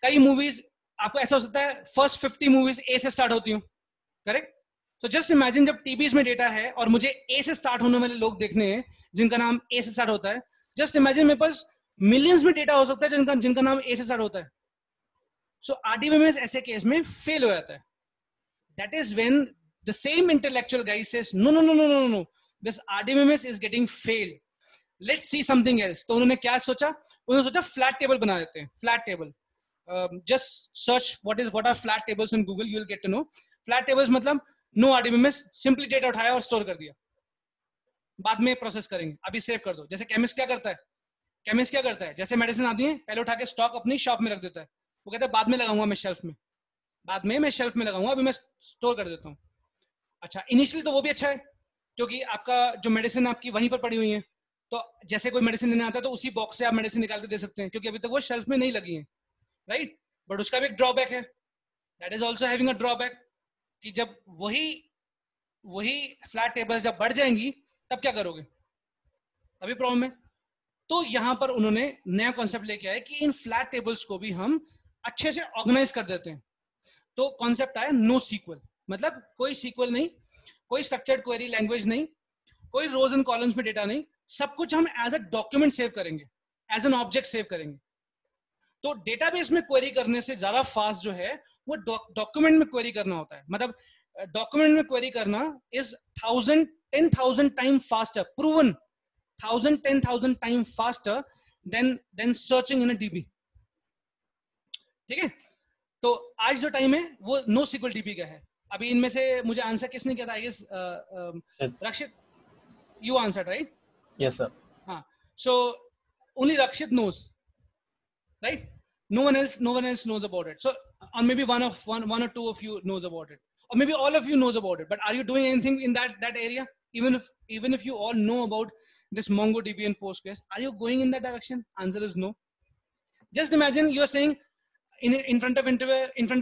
कई मूवीज आपको ऐसा हो सकता है फर्स्ट 50 मूवीज ए से स्टार्ट होती हूँ, करेक्ट? तो जस्ट इमेजिन जब टीबीज में डेटा है और मुझे ए से स्टार्ट होने वाले लोग देखने हैं जिनका नाम ए से स्टार्ट होता है, जस्ट इमेजिन मेरे पास मिलियंस में डेटा हो सकता है जिनका नाम ए से स्टार्ट होता है। सो आरडीबीएमएस ऐसे केस में फेल हो जाता है। That is when the same intellectual guy says no no no no no no, this RDBMS is getting fail, let's see something else. तो उन्होंने क्या सोचा? उन्होंने सोचा फ्लैट टेबल बना देते हैं। Flat table, just search what are flat tables in Google, you will get to know. Flat tables मतलब no RDBMS, simply data उठाया और स्टोर कर दिया, बाद में प्रोसेस करेंगे, अभी सेव कर दो। जैसे केमिस्ट क्या करता है, केमिस्ट क्या करता है, जैसे मेडिसिन आती है पहले उठा के स्टॉक अपनी शॉप में रख देता है, वो कहता है बाद में लगाऊंगा मैं शेल्फ में, बाद में मैं शेल्फ में लगाऊंगा, अभी मैं स्टोर कर देता हूँ। अच्छा, इनिशियली तो वो भी अच्छा है क्योंकि आपका जो मेडिसिन आपकी वहीं पर पड़ी हुई है, तो जैसे कोई मेडिसिन लेने आता है तो उसी बॉक्स से आप मेडिसिन निकाल के दे सकते हैं क्योंकि अभी तक वो शेल्फ में नहीं लगी है, राइट? बट उसका भी एक ड्रॉबैक है, that is also having a drawback, कि जब वही फ्लैट टेबल्स जब बढ़ जाएंगी तब क्या करोगे, तभी प्रॉब्लम है। तो यहां पर उन्होंने नया कॉन्सेप्ट लेके आए कि इन फ्लैट टेबल्स को भी हम अच्छे से ऑर्गेनाइज कर देते हैं। तो कॉन्सेप्ट आया नो सीक्वल, मतलब कोई सीक्वल नहीं, कोई स्ट्रक्चर्ड क्वेरी लैंग्वेज नहीं, कोई रोज एंड कॉलम्स में डेटा नहीं, सब कुछ हम एज अ डॉक्यूमेंट सेव करेंगे, एज एन ऑब्जेक्ट सेव करेंगे। तो डेटाबेस में क्वेरी करने से ज्यादा फास्ट जो है वो डॉक्यूमेंट में क्वेरी करना होता है। मतलब डॉक्यूमेंट में क्वेरी करना is 10,000 time faster, proven 10,000 time faster than searching in a dB. ठीक है, तो आज जो टाइम है वो नो सीक्वल डीबी का है। अभी इनमें से मुझे आंसर किसने किया था? I guess Rakshit, you answered right? Yes, sir. हाँ, so only Rakshit knows, right? No one else knows about it. So or maybe one or two of you knows about it, or maybe all of you knows about it. But are you doing anything in that area? Even if you all know about this MongoDB and Postgres, are you going in that direction? Answer is no. Just imagine you're saying in front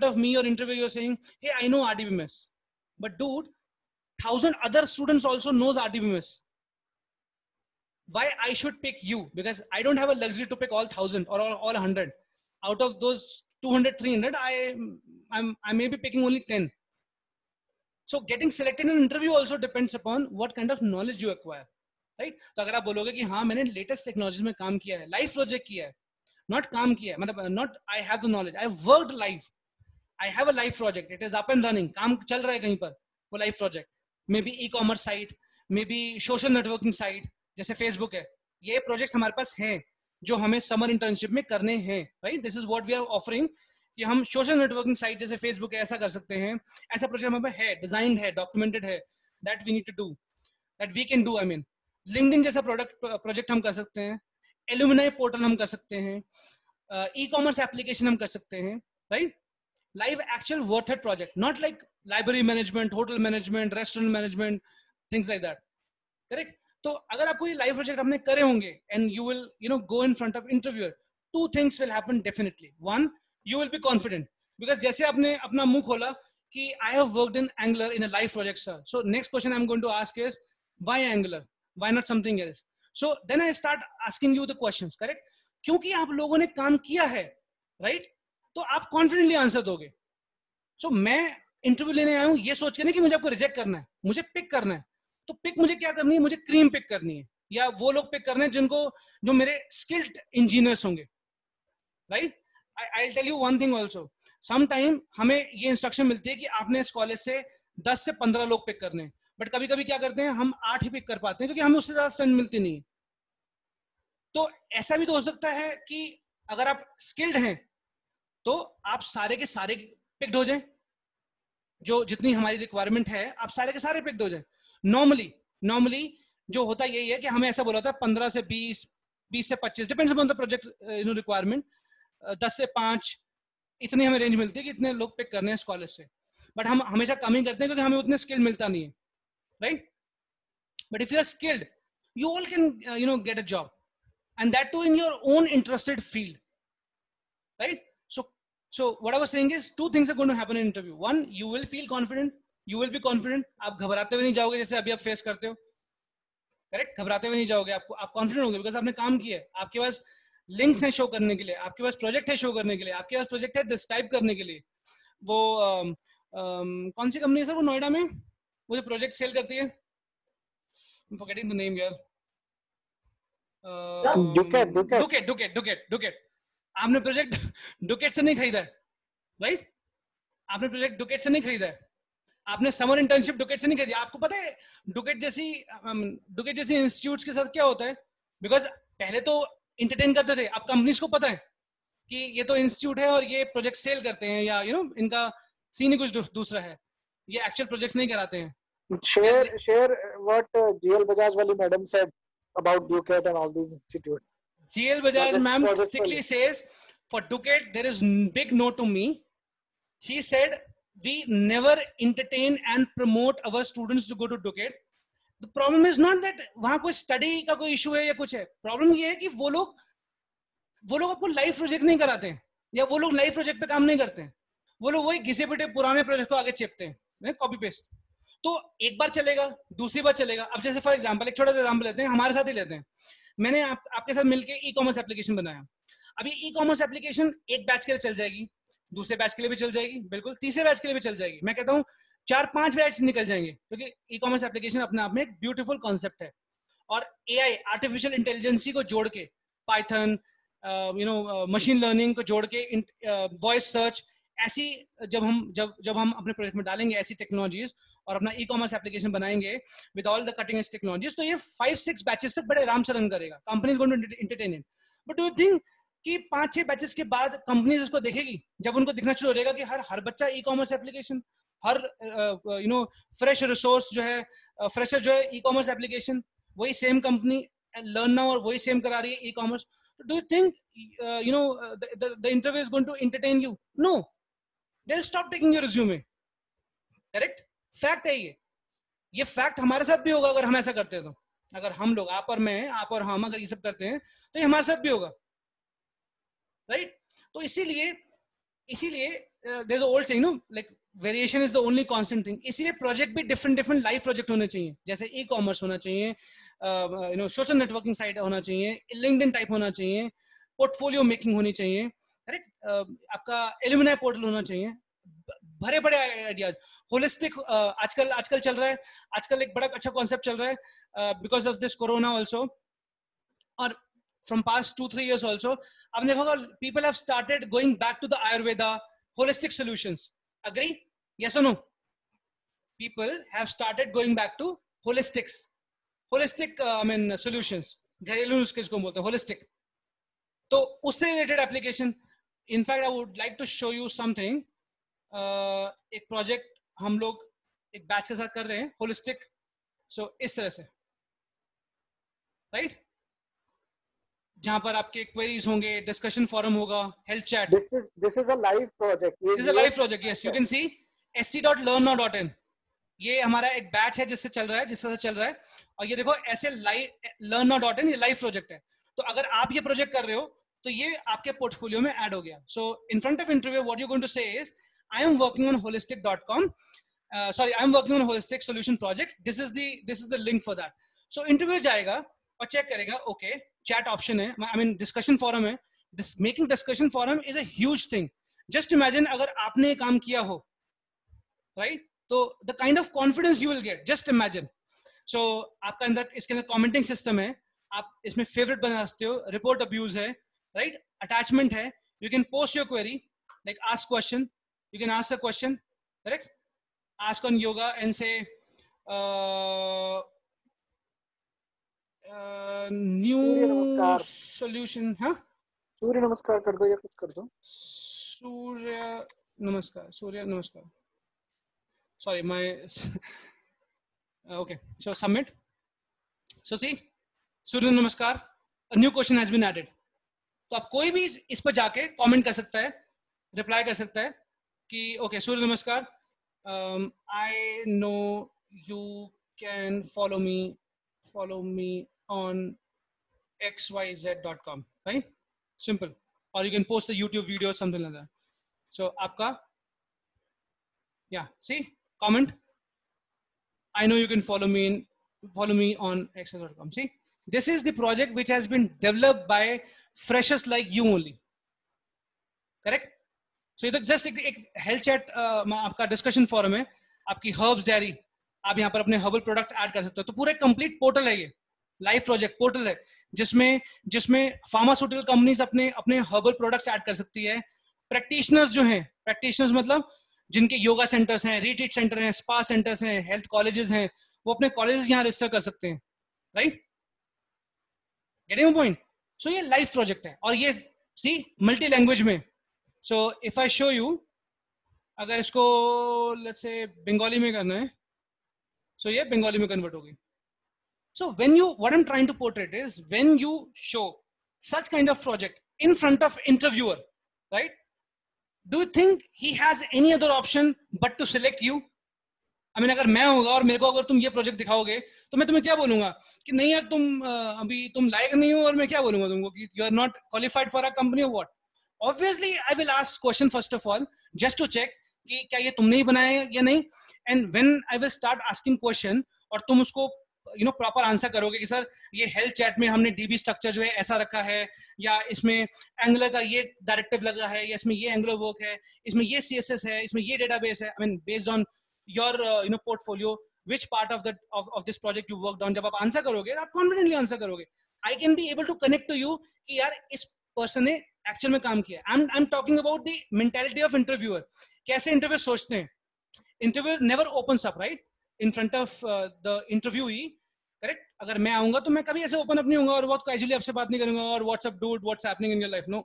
of me or interview, you're saying, hey, I know RDBMS, but dude, 1,000 other students also knows RDBMS. Why I should pick you? Because I don't have a luxury to pick all 1,000 or all 100. Out of those 200, 300, I may be picking only 10. So getting selected in an interview also depends upon what kind of knowledge you acquire, right? तो अगर आप बोलोगे कि हाँ मैंने लेटेस्ट टेक्नोलॉजी में काम किया है, लाइव प्रोजेक्ट किया है, नॉट काम किया है, मतलब not I have the knowledge, I worked live, I have a live project, it is up and running, काम चल रहा है कहीं पर, वो live project, maybe e commerce site, maybe social networking site जैसे फेसबुक है, ये प्रोजेक्ट्स हमारे पास हैं जो हमें समर इंटर्नशिप में करने हैं, right? This is what we are offering, कि हम सोशल नेटवर्किंग साइट जैसे फेसबुक है ऐसा कर सकते हैं, ऐसा प्रोजेक्ट हमारे पास है, डिजाइन्ड है, डॉक्यूमेंटेड है, that we need to do, that we can do. I mean LinkedIn जैसा प्रोजेक्ट हम कर सकते हैं, एलुमनाई पोर्टल हम कर सकते हैं, ई कॉमर्स एप्लीकेशन हम कर सकते हैं, right? Live actual worthed project, not like library management, hotel management, restaurant management, things like that, correct? तो अगर आपको ये लाइव प्रोजेक्ट हमने करे होंगे and you will go in front of interviewer, two things will happen definitely. One, you will be confident because जैसे आपने अपना मुंह खोला कि I have worked in Angular in a live project sir, so next question I am going to ask is why Angular, why not something else? So then I start asking you the questions, correct? क्योंकि आप लोगों ने काम किया है, राइट? तो आप कॉन्फिडेंटली आंसर दोगे। सो मैं इंटरव्यू लेने आया हूं ये सोच के नहीं कि मुझे आपको रिजेक्ट करना है, मुझे पिक करना है। तो पिक मुझे क्या करनी है? मुझे क्रीम पिक करनी है, या वो लोग पिक करने हैं जो मेरे स्किल्ड इंजीनियर्स होंगे, right? I will tell you one thing also, some time हमें ये इंस्ट्रक्शन मिलती है कि आपने इस कॉलेज से 10 से 15 लोग पिक करने हैं, बट कभी कभी क्या करते हैं हम 8 ही पिक कर पाते हैं क्योंकि हमें उससे ज्यादा स्ट्रेंथ मिलती नहीं है। तो ऐसा भी तो हो सकता है कि अगर आप स्किल्ड हैं तो आप सारे के सारे पिक्ड हो जाएं, जो जितनी हमारी रिक्वायरमेंट है आप सारे के सारे पिक्ड हो जाएं। नॉर्मली जो होता यही है कि हमें ऐसा बोला था 15 से 20, 20 से 25, depends upon the project requirement, 10 से 5 इतनी हमें रेंज मिलती है कि इतने लोग पिक करने हैं इस कॉलेज से, बट हम हमेशा कम ही करते हैं क्योंकि हमें उतने स्किल मिलता नहीं है, right? But if you are skilled you all can get a job, and that too in your own interested field, right? So So what I was saying is two things are going to happen in interview. One, you will feel confident. You will be confident. आप घबराते हुए नहीं जाओगे जैसे अभी आप फेस करते हो. करेक्ट, घबराते हुए नहीं जाओगे. आप कॉन्फिडेंट होंगे बिकॉज आपने काम किया है. आपके पास लिंक्स हैं शो करने के लिए. आपके पास प्रोजेक्ट है शो करने के लिए. आपके पास प्रोजेक्ट है डिस्क्राइब करने के लिए. वो कौन सी कंपनी है सर वो नोएडा में वो जो प्रोजेक्ट सेल करती है? फॉरगेटिंग द नेम यार. डुकेट. आपने प्रोजेक्ट डुकेट से नहीं खरीदा है, राइट? आपने प्रोजेक्ट डुकेट से नहीं खरीदा है. आपने समर इंटर्नशिप डुकेट से नहीं खरीदी. आपको पता है डुकेट जैसी इंस्टीट्यूट्स के साथ क्या होता है? बिकॉज पहले तो इंटरटेन करते थे. अब कंपनीज को पता है कि ये तो इंस्टीट्यूट है और ये प्रोजेक्ट सेल करते हैं या इनका सीन ही कुछ दूसरा है. ये एक्चुअल प्रोजेक्ट्स नहीं कराते हैं. Share what GL Bajaj wali madam said about Ducat and all these institutes. GL Bajaj ma'am strictly says for Ducat there is big no to me. She said we never entertain and promote our students to go to Ducat. The problem is not that वहाँ कोई स्टडी का कोई इशू है या कुछ है. प्रॉब्लम ये है कि वो लोग आपको लाइव प्रोजेक्ट नहीं कराते हैं या वो लोग लाइव प्रोजेक्ट पे काम नहीं करते हैं. वो लोग वही घिसे पिटे पुराने प्रोजेक्ट को आगे चेपते हैं, कॉपी पेस्ट. तो एक बार चलेगा, दूसरी बार चलेगा. अब जैसे फॉर एग्जांपल एक छोटा सा एग्जांपल लेते हैं, हमारे साथ ही लेते हैं. मैंने आपके साथ मिलके ई कॉमर्स एप्लीकेशन बनाया. अभी ई कॉमर्स एप्लीकेशन एक बैच के लिए चल जाएगी, दूसरे बैच के लिए भी चल जाएगी, बिल्कुल तीसरे बैच के लिए भी चल जाएगी. मैं कहता हूँ 4-5 बैच निकल जाएंगे क्योंकि ई कॉमर्स एप्लीकेशन अपने आप में एक ब्यूटीफुल कॉन्सेप्ट है. और एआई आर्टिफिशियल इंटेलिजेंसी को जोड़ के, पाइथन मशीन लर्निंग को जोड़ के, वॉइस सर्च, ऐसी जब हम अपने प्रोजेक्ट में डालेंगे ऐसी टेक्नोलॉजीज और अपना ई कॉमर्स एप्लीकेशन बनाएंगे with all the cutting edge technologies, तो ये 5-6 बैचेस तक बड़े आराम से रन करेगा. Companies going to entertain it. But do you think कि 5-6 बैचेस के बाद कंपनीज उसको देखेगी? जब उनको दिखना शुरू हो जाएगा कि हर बच्चा ई कॉमर्स एप्लीकेशन, हर फ्रेश रिसोर्स जो है, फ्रेशर जो है ई कॉमर्स एप्लीकेशन, वही सेम कंपनी लर्न नाउ और वही सेम करा रही है e commerce. Do you think the interview is going to entertain you? No, they'll stop taking your resume. Correct? Fact है ये फैक्ट हमारे साथ भी होगा अगर हम ऐसा करते हैं. तो अगर हम लोग, आप और मैं, आप और हम अगर ये सब करते हैं तो ये हमारे साथ भी होगा, राइट? तो इसीलिए there is a old saying, like variation is the only constant thing. इसीलिए प्रोजेक्ट भी डिफरेंट लाइव प्रोजेक्ट होने चाहिए. जैसे ई कॉमर्स होना चाहिए, सोशल नेटवर्किंग साइट होना चाहिए, लिंक्डइन टाइप होना चाहिए, पोर्टफोलियो मेकिंग होनी चाहिए, करेक्ट? आपका एलुमनाई पोर्टल होना चाहिए. भरे बड़े आइडियाज. होलिस्टिक आजकल चल रहा है. आजकल एक बड़ा अच्छा कॉन्सेप्ट चल रहा है because of this corona also, और फ्रॉम पास्ट 2-3 years ऑल्सो. आपने देखा होगा people have started going back to the Ayurveda, holistic solutions. Agree? Yes or no? People have started going back to holistic solutions. घरेलू नुस्खे इसको बोलते हैं holistic. तो उससे related application. In fact, I would like to show you something. एक प्रोजेक्ट हम लोग एक बैच के साथ कर रहे हैं होलिस्टिक. सो इस तरह से, राइट? जहां पर आपके क्वेरीज होंगे, डिस्कशन फोरम होगा, health chat. This is a live project. This is a live project. Yes, you can see sc.learnnow.in. ये हमारा एक बैच है जिससे चल रहा है. और ये देखो ऐसे लाइव learnnow.in, ये लाइव प्रोजेक्ट है. तो अगर आप ये प्रोजेक्ट कर रहे हो तो ये आपके पोर्टफोलियो में ऐड हो गया. So in front of interview what you going to say is I am working on holistic.com. I am working on a holistic solution project. This is the link for that. So interview जाएगा और चेक करेगा. Okay, chat option है, I mean discussion forum है. Making discussion forum is a huge thing. Just imagine अगर आपने काम किया हो, right? तो the kind of confidence you will get. Just imagine. So आपका अंदर इसके अंदर commenting system है. आप इसमें favorite बना सकते हो. Report abuse है, right? Attachment है. You can post your query, like ask question. You can ask a question, correct? Ask on yoga and say new solution, huh? सूर्य नमस्कार कर दो या कुछ कर दो. सूर्य नमस्कार. Sorry, my okay. So submit. So see, सूर्य नमस्कार. A new question has been added. तो आप कोई भी इस पर जाके कमेंट कर सकता है, रिप्लाई कर सकता है कि ओके सूर्य नमस्कार, I know you can follow me on xyz.com, right? Simple. Or you can post a YouTube video or something like that. सो आपका see comment. I know you can follow me on excel.com. See, this is the project which has been developed by freshers like you only, correct? So ये तो जस्ट एक हेल्थ चैट आपका डिस्कशन फोरम है, आपकी हर्ब्स डायरी, आप यहाँ पर अपने हर्बल प्रोडक्ट ऐड कर सकते हो। तो पूरा कंप्लीट पोर्टल है, ये लाइव प्रोजेक्ट पोर्टल है जिसमें फार्मास्यूटिकल कंपनीज अपने हर्बल प्रोडक्ट्स ऐड कर सकती है। प्रैक्टिशनर्स जो हैं, प्रैक्टिशनर्स मतलब जिनके योगा सेंटर्स हैं, रिट्रीट सेंटर हैं, स्पा सेंटर्स हैं, हेल्थ कॉलेजेस हैं, वो अपने कॉलेजेस यहाँ रजिस्टर कर सकते हैं, right? Getting my point? So ये लाइव प्रोजेक्ट है और ये सी मल्टी लैंग्वेज में। So if I show you, अगर इसको लेट्स से बंगाली में करना है, सो ये बंगाली में कन्वर्ट होगी। So when you, what I'm trying to portray is when you show such kind of project in front of interviewer, right? Do you think he has any other option but to select you? I mean, अगर मैं होगा और मेरे को अगर तुम ये प्रोजेक्ट दिखाओगे तो मैं तुम्हें क्या बोलूंगा कि नहीं यार तुम अभी तुम लायक नहीं हो, और मैं क्या बोलूंगा तुमको कि you are not qualified for a company or what? Obviously, I will ask question first of all just to check कि क्या ये तुमने ही बनाया है या नहीं, and when I will start asking question और तुम उसको प्रॉपर आंसर करोगे कि सर ये हेल्थ चैट में हमने डीबी स्ट्रक्चर जो है ऐसा रखा है, या इसमें एंगुलर का ये डायरेक्टिव लगा है, या इसमें ये एंगुलर वर्क है, इसमें ये सीएसएस है, इसमें ये डेटाबेस है। I mean based on your portfolio which part of this project you worked on. जब आप आंसर करोगे आप कॉन्फिडेंटली आंसर करोगे। I can be able to connect to you कि यार इस पर्सन ने एक्चुअल में काम किया। I am talking about the mentality of interviewer. कैसे इंटरव्यू सोचते हैं? Interview never opens up right in front of the interviewee, correct? अगर मैं आऊंगा तो मैं कभी ऐसे ओपन अप नहीं होऊंगा और बहुत कैजुअली आपसे बात नहीं करूंगा और WhatsApp dude what's happening in your life, no,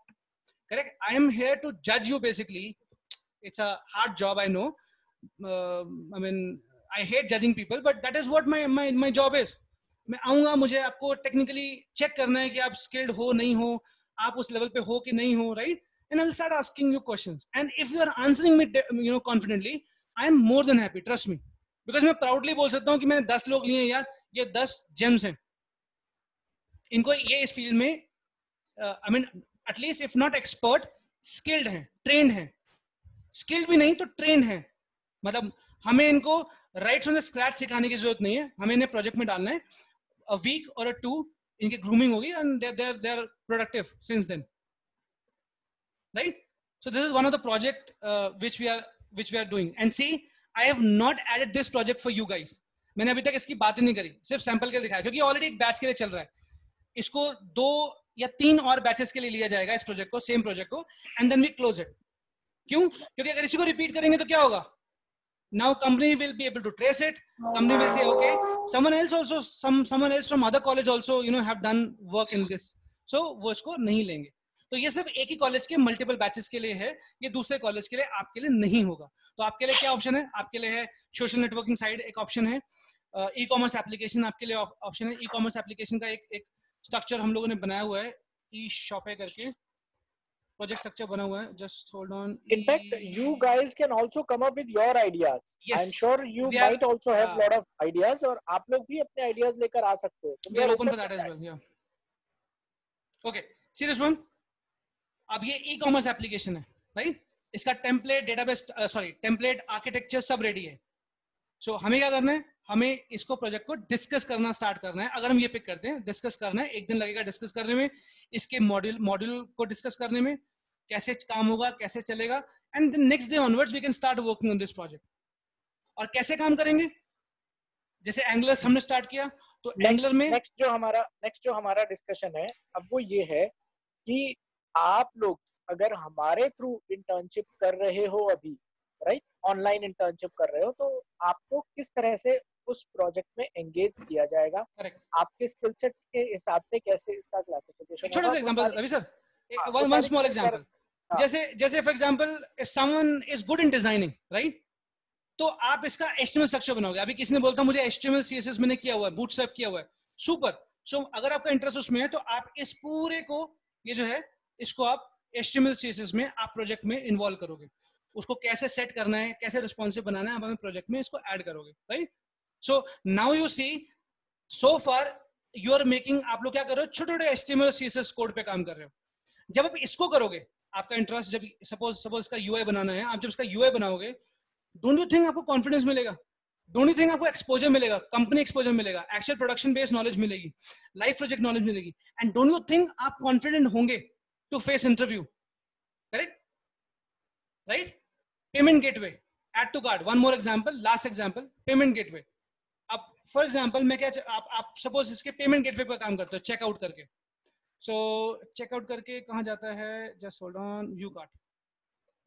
correct? I am here to जज you basically. It's a hard job, I know. I mean I hate judging people, but that is what my job is. मैं आऊंगा, मुझे आपको टेक्निकली चेक करना है कि आप स्किल्ड हो नहीं हो, आप उस लेवल पे हो कि नहीं हो, right? And I will start asking you questions, and if you are answering me confidently, I am more than happy, trust me, because मैं प्राउडली बोल सकता हूँ कि मैंने 10 लोग लिए यार, ये 10 जेम्स हैं, इनको ये इस फील्ड में I mean at least if not expert, skilled हैं, ट्रेंड हैं। स्किल्ड भी नहीं तो ट्रेंड हैं, मतलब हमें इनको राइट फ्रॉम द स्क्रैच सिखाने की जरूरत नहीं है, हमें इन्हें प्रोजेक्ट में डालना है। अ वीक और अ 2 इनकी ग्रूमिंग होगी and they are productive since then, right? So this is one of the project which we are doing, and see I have not added this project for you guys. मैंने अभी तक इसकी बात ही नहीं करी, सिर्फ सैंपल के लिए दिखाया, क्योंकि ऑलरेडी एक बैच के लिए चल रहा है। इसको 2 या 3 और बैचेस के लिए लिया जाएगा इस प्रोजेक्ट को, सेम प्रोजेक्ट को, and then we close it. क्यों? क्योंकि अगर इसी को रिपीट करेंगे तो क्या होगा? Now company will be able to trace it, company will say okay someone else from other college also have done work in this, so वो इसको नहीं लेंगे। तो ये सिर्फ एक ही कॉलेज के मल्टीपल बैचेस के लिए है, ये दूसरे कॉलेज के लिए आपके लिए नहीं होगा। तो आपके लिए क्या ऑप्शन है? आपके लिए है सोशल नेटवर्किंग साइड, एक ऑप्शन है ई कॉमर्स एप्लीकेशन, आपके लिए ऑप्शन है ई कॉमर्स एप्लीकेशन का एक स्ट्रक्चर हम लोगों ने बनाया हुआ है, ई शॉपे करके प्रोजेक्ट स्ट्रक्चर बना हुआ है। Just hold on. In fact, you guys can also come up with your ideas. Yes, I'm sure you might also have lot of ideas, और आप लोग भी अपने ideas लेकर आ सकते हो। We are open for that as well. Yeah. Okay. See this one. अब ये ई कॉमर्स एप्लीकेशन है, राइट? इसका टेम्पलेट डेटाबेस टेम्पलेट आर्किटेक्चर सब रेडी है। सो हमें क्या करना है? हमें इसको प्रोजेक्ट को डिस्कस करना स्टार्ट करना है। अगर हम ये पिक करते हैं, डिस्कस करना है, 1 दिन लगेगा डिस्कस करने में, इसके मॉड्यूल को डिस्कस करने में, कैसे काम होगा, कैसे चलेगा, and then next day onwards we can start working on this project. और कैसे काम करेंगे? जैसे एंगुलर हमने स्टार्ट किया, तो एंगुलर में नेक्स्ट जो हमारा डिस्कशन है अब वो ये है कि आप लोग अगर हमारे थ्रू इंटर्नशिप कर रहे हो अभी, राइट, ऑनलाइन इंटर्नशिप कर रहे हो, तो आपको किस तरह से उस प्रोजेक्ट में एंगेज किया जाएगा, आपके स्किल सेट के हिसाब से कैसे इसका क्लासिफिकेशन। छोटा सा example Ravi sir, one small example, जैसे for example if someone is good in designing, right, तो आप इसका HTML स्ट्रक्चर बनाओगे। अभी किसी ने बोलता मुझे HTML CSS मैंने किया हुआ है, बूटस्ट्रैप किया हुआ है, सुपर। सो अगर आपका इंटरेस्ट उसमें है तो आप इस पूरे को, ये जो है, इसको आप HTML CSS में आप प्रोजेक्ट में इन्वॉल्व करोगे। उसको कैसे सेट करना है, कैसे रिस्पॉन्सिव बनाना है, आप हमें प्रोजेक्ट में इसको ऐड करोगे, right? So now you see, so far you are making, आप लोग क्या कर रहे हो? छोटे छोटे HTML CSS कोड पे काम कर रहे हो। जब आप इसको करोगे, आपका इंटरेस्ट जब सपोज इसका यूआई बनाना है, आप जब इसका यूआई बनाओगे, डोंट यू थिंक आपको कॉन्फिडेंस मिलेगा? डोंट यू थिंक आपको एक्सपोजर मिलेगा, कंपनी एक्सपोजर मिलेगा, एक्चुअल प्रोडक्शन बेस्ड नॉलेज मिलेगी, लाइफ प्रोजेक्ट नॉलेज मिलेगी, एंड डोंट यू थिंक आप कॉन्फिडेंट होंगे to face interview? Correct, right? Payment gateway, add to cart, one more example, last example, payment gateway. अब फॉर एग्जांपल मैं क्या, आप सपोज इसके पेमेंट गेटवे पर काम करते हो, चेकआउट करके. सो चेकआउट करके कहाँ जाता है? Just hold on, view cart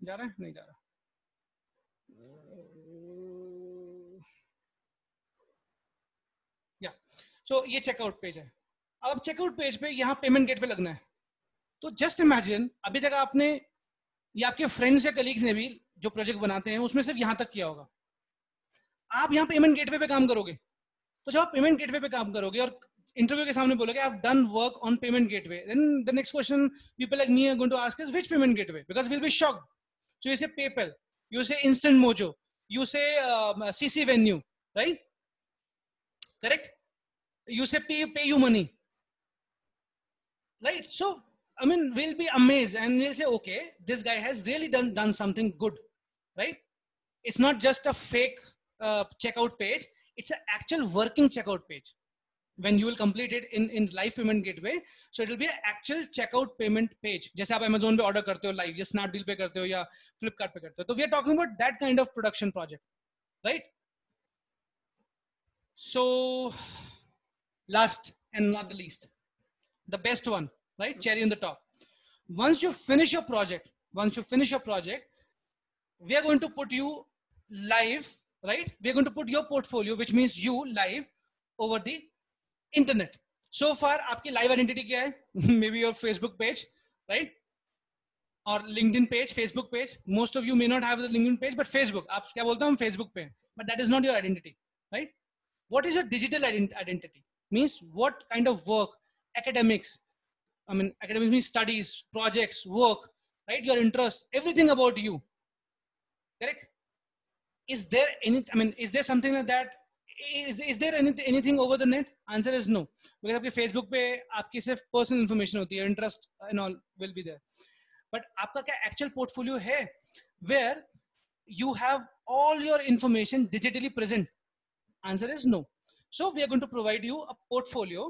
जा रहा है? नहीं जा रहा. या सो ये चेकआउट पेज है. अब चेकआउट पेज पे यहाँ पेमेंट गेटवे लगना है. तो जस्ट इमेजिन, अभी तक आपने या आपके फ्रेंड्स या कलीग्स ने भी जो प्रोजेक्ट बनाते हैं उसमें सिर्फ यहाँ तक किया होगा. आप यहाँ पेमेंट गेटवे पे काम करोगे. तो जब आप पेमेंट गेटवे पे काम करोगे और इंटरव्यू के सामने बोलोगे I have done work on payment gateway, then the next question people like me are going to ask is which payment gateway, because we will be shocked. So you say PayPal, you say instant mojo, you say CC venue, right? Correct? You say pay you money, right? So I mean we'll be amazed and we'll say okay, this guy has really done something good, right? It's not just a fake checkout page, it's an actual working checkout page. When you will complete it in live payment gateway, so it will be an actual checkout payment page. जैसे आप Amazon पे order करते हो live, या Snapdeal पे करते हो या Flipkart पे करते हो. तो we are talking about that kind of production project, right? So last and not the least, the best one, right? Cherry on the top. Once you finish your project, we are going to put you live, right? We are going to put your portfolio, which means you live over the internet. So far आपकी लाइव आइडेंटिटी क्या है? May be your Facebook page, right? और LinkedIn page, Facebook page. Most of you may not have the LinkedIn page, but Facebook, आप क्या बोलते हो? हम फेसबुक पे, but that is not your identity, right? What is your digital identity? Means what kind of work, academics, I mean academics means studies, projects, work, right? Your interests, everything about you, correct? Is there any, I mean, is there something like that? Is there anything over the net? Answer is no. Because आपके Facebook पे आपकी सिर्फ personal information होती है, interest and all will be there. But आपका क्या actual portfolio है, where you have all your information digitally present? Answer is no. So we are going to provide you a portfolio,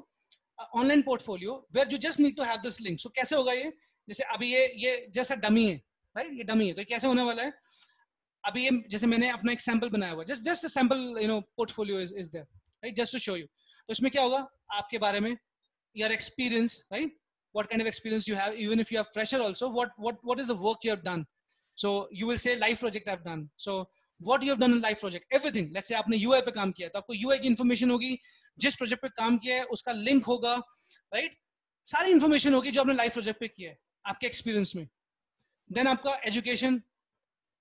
online portfolio, where you just need to have this link. So कैसे होगा ये? जैसे अभी ये जैसा डमी है, right? ये डमी है, तो कैसे होने वाला है? अभी ये जैसे मैंने अपना एक सैंपल बनाया हुआ, just a sample, you know, portfolio is there, right? Just to show you. तो इसमें क्या होगा? आपके बारे में, your experience, right? What kind of experience you have, even if you have fresher also, what is the work you have done. So you will say life project I have done. So what you have done in life project, everything. Let's say आपने यूआई पे काम किया, तो आपको यूआई की इंफॉर्मेशन होगी, जिस प्रोजेक्ट पे काम किया है उसका लिंक होगा, राइट? सारी इंफॉर्मेशन होगी जो आपने लाइफ प्रोजेक्ट पे किया है आपके एक्सपीरियंस में. देन आपका एजुकेशन,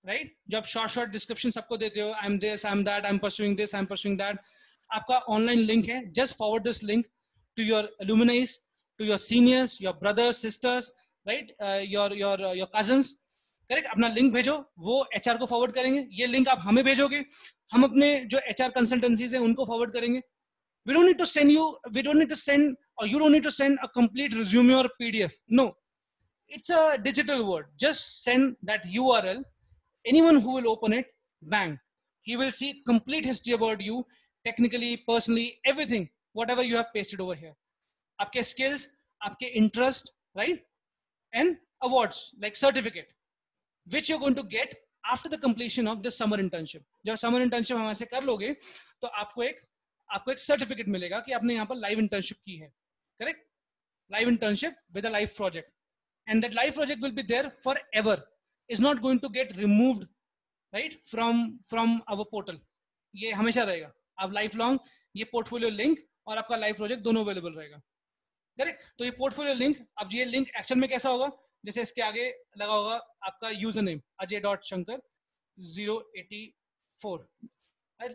राइट? जब शॉर्ट डिस्क्रिप्शन सबको देते हो, I am this, I am that, I am pursuing this, I am pursuing that. आपका ऑनलाइन लिंक है, just forward this link to your alumnis, to your seniors, your brothers, sisters, right? Your cousins, correct? अपना लिंक भेजो, वो एचआर को फॉरवर्ड करेंगे. ये लिंक आप हमें भेजोगे, हम अपने जो एचआर कंसल्टेंसीज हैं उनको फॉरवर्ड करेंगे. We don't need to send you, we don't need to send, or you don't need to send a complete resume or PDF. No, it's a digital word. Just send that URL. Anyone who will open it, bang, he will see complete history about you, technically, personally, everything, whatever you have pasted over here. आपके skills, आपके interest, right? And awards like certificate, which you're going to get after the completion of this summer internship. जब summer internship हमारे से कर लोगे, तो आपको एक सर्टिफिकेट मिलेगा कि आपने यहाँ पर लाइव इंटर्नशिप की है, correct? Live internship with a live project, and that live project will be there forever, is not going to get removed, right, from our portal. ये हमेशा रहेगा. आप लाइफ लॉन्ग ये पोर्टफोलियो लिंक और आपका लाइव प्रोजेक्ट दोनों अवेलेबल रहेगा, करेक्ट? तो ये पोर्टफोलियो लिंक, अब ये लिंक एक्शन में कैसा होगा? जैसे इसके आगे लगा होगा आपका user name ajay.shankar084.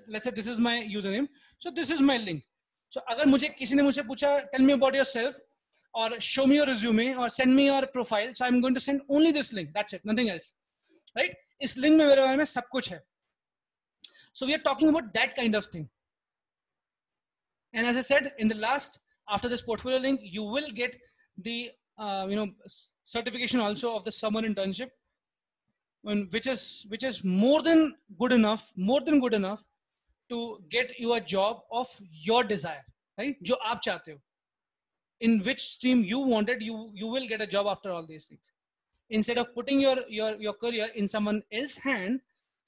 Let's say this is my username, so this is my link. So अगर मुझे किसी ने मुझसे पूछा tell me about yourself or show me your resume or send me your profile, so I'm going to send only this link, that's it, nothing else, right? इस लिंक में मेरे बारे में सब कुछ है. So we are talking about that kind of thing. And as I said in the last, after this portfolio link, you will get the certification also of the summer internship, which is more than good enough to get you a job of your desire, right? जो आप चाहते हो, in which stream you wanted, you will get a job after all these things. Instead of putting your career in someone else's hand,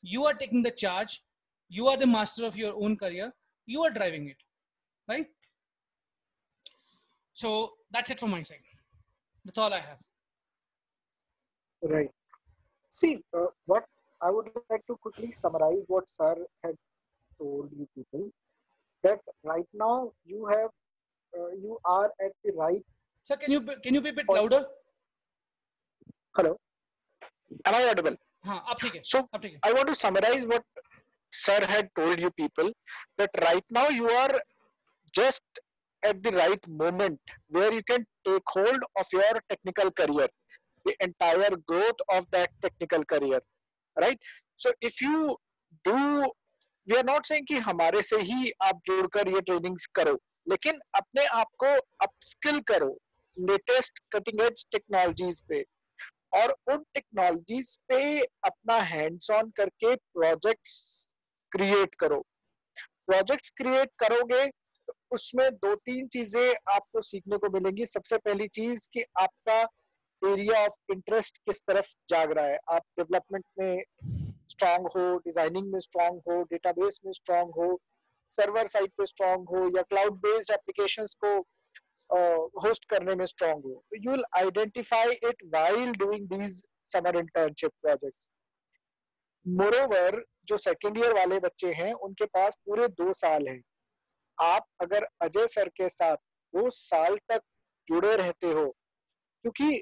you are taking the charge. You are the master of your own career. You are driving it, right? So that's it from my side. That's all I have. Right. See, what I would like to quickly summarize what Sir had told you people, that right now you are at the right. Sir, can you be a bit louder? Hello, am I audible? हाँ, अब ठीक है. So अब ठीक है. I want to summarize what Sir had told you people, that right now you are just at the right moment where you can take hold of your technical career, the entire growth of that technical career, right? So if you do, we are not saying कि हमारे से ही आप जोड़कर ये ट्रेनिंग्स करो, लेकिन अपने आप को अपस्किल करो लेटेस्ट कटिंग एज टेक्नोलॉजीज पे, और उन टेक्नोलॉजीज पे अपना हैंड्स ऑन करके प्रोजेक्ट्स क्रिएट करो. प्रोजेक्ट्स क्रिएट करोगे तो उसमें 2-3 चीजें आपको सीखने को मिलेंगी. सबसे पहली चीज कि आपका एरिया ऑफ इंटरेस्ट किस तरफ जाग रहा है. आप डेवलपमेंट में स्ट्रांग हो, डिजाइनिंग में स्ट्रांग हो, डेटाबेस में स्ट्रांग हो, सर्वर साइड पे स्ट्रांग हो, या क्लाउड बेस्ड एप्लीकेशंस को होस्ट करने में स्ट्रांग हो. You will identify it while doing these summer internship projects. Moreover जो सेकेंड ईयर वाले बच्चे हैं उनके पास पूरे 2 साल हैं. आप अगर अजय सर के साथ 2 साल तक जुड़े रहते हो, क्योंकि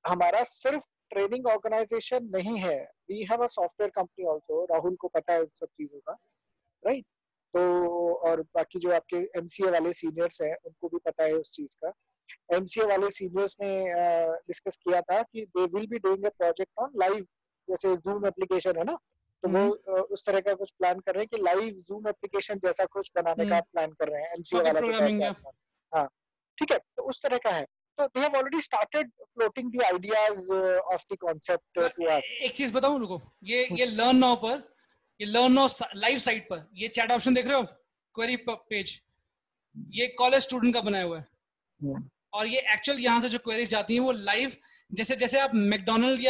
हमारा सिर्फ ट्रेनिंग ऑर्गेनाइजेशन नहीं है, we have a software company also. Rahul को पता है उन सब चीजों का, राइट? तो और बाकी जो आपके एमसीए वाले सीनियर्स हैं उनको भी पता है उस चीज का. एमसीए वाले सीनियर्स ने डिस्कस किया था कि दे will be doing a project on live, जैसे जूम एप्लीकेशन है ना, तो वो उस तरह का कुछ प्लान कर रहे हैं कि लाइव जूम एप्लीकेशन जैसा कुछ बनाने का प्लान कर रहे हैं एमसीए वाला प्रोग्रामिंग. हाँ, ठीक है, तो उस तरह का है. तो they have already started floating the ideas of the concept to us. एक चीज बताऊं, रुको. ये लर्न नाउ पर, ये लर्न नाउ लाइव साइट पर ये चैट ऑप्शन देख रहे हो, क्वेरी पेज, ये कॉलेज स्टूडेंट का बनाया हुआ है. और ये एक्चुअल यहाँ से जो क्वेरीज जाती हैं वो लाइव, जैसे आप मैकडोनल्ड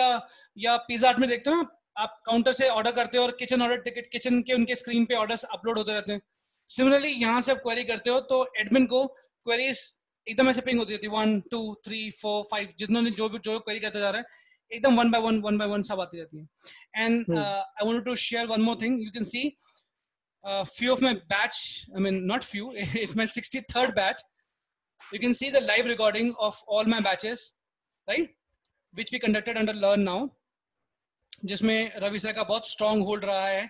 या पिज्जा हट में देखते हो ना, आप काउंटर से ऑर्डर करते हो और किचन ऑर्डर टिकट किचन के उनके स्क्रीन पे ऑर्डर्स अपलोड होते रहते हैं. सिमिलरली यहाँ से आप क्वेरी करते हो तो एडमिन को क्वेरीज एकदम ऐसे पिंग होती रहती है, 1 2 3 4 5, जिन्होंने जो क्वेरी करते जा रहा है एकदम वन बाय वन सब आती रहती है. And I wanted to share one more thing. You can see few of my batch, I mean not few, it's my 63rd batch. You can see the live recording of all my batches, right, which we conducted under Learn Now, जिसमें रवि सर का बहुत स्ट्रॉन्ग होल्ड रहा है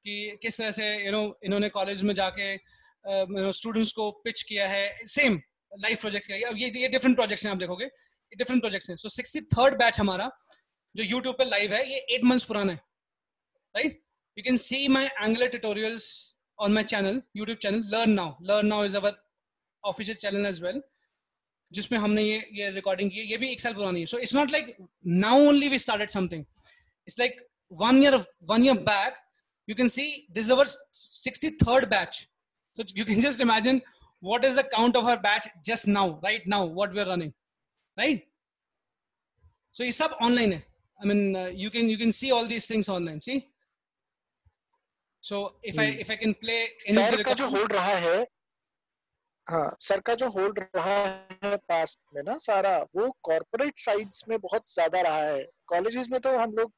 कि किस तरह से इन्होंने कॉलेज में जाके स्टूडेंट्स को पिच किया है. सेम लाइव प्रोजेक्ट किया. अब ये डिफरेंट प्रोजेक्ट्स हैं, आप देखोगे ये डिफरेंट प्रोजेक्ट्स हैं. सो 63rd बैच हमारा जो यूट्यूब पे लाइव है ये 8 months पुराना है, right? You can see my Angular tutorials on my channel, YouTube channel, Learn Now. Learn Now is our official channel as well, जिसमें हमने ये रिकॉर्डिंग की है. ये भी 1 साल पुरानी है. So it's not like now only we started something. It's like 1 year back. You can see this is our 63rd batch. So you can just imagine what is the count of our batch just now, right now, what we are running, right? So ये सब online है. I mean, you can see all these things online. See. So if I can play sir का जो होल्ड रहा है, हाँ, सर का जो होल्ड रहा है पास्ट में ना सारा, वो कॉर्पोरेट साइड्स में बहुत ज्यादा रहा है. कॉलेजेस में तो हम लोग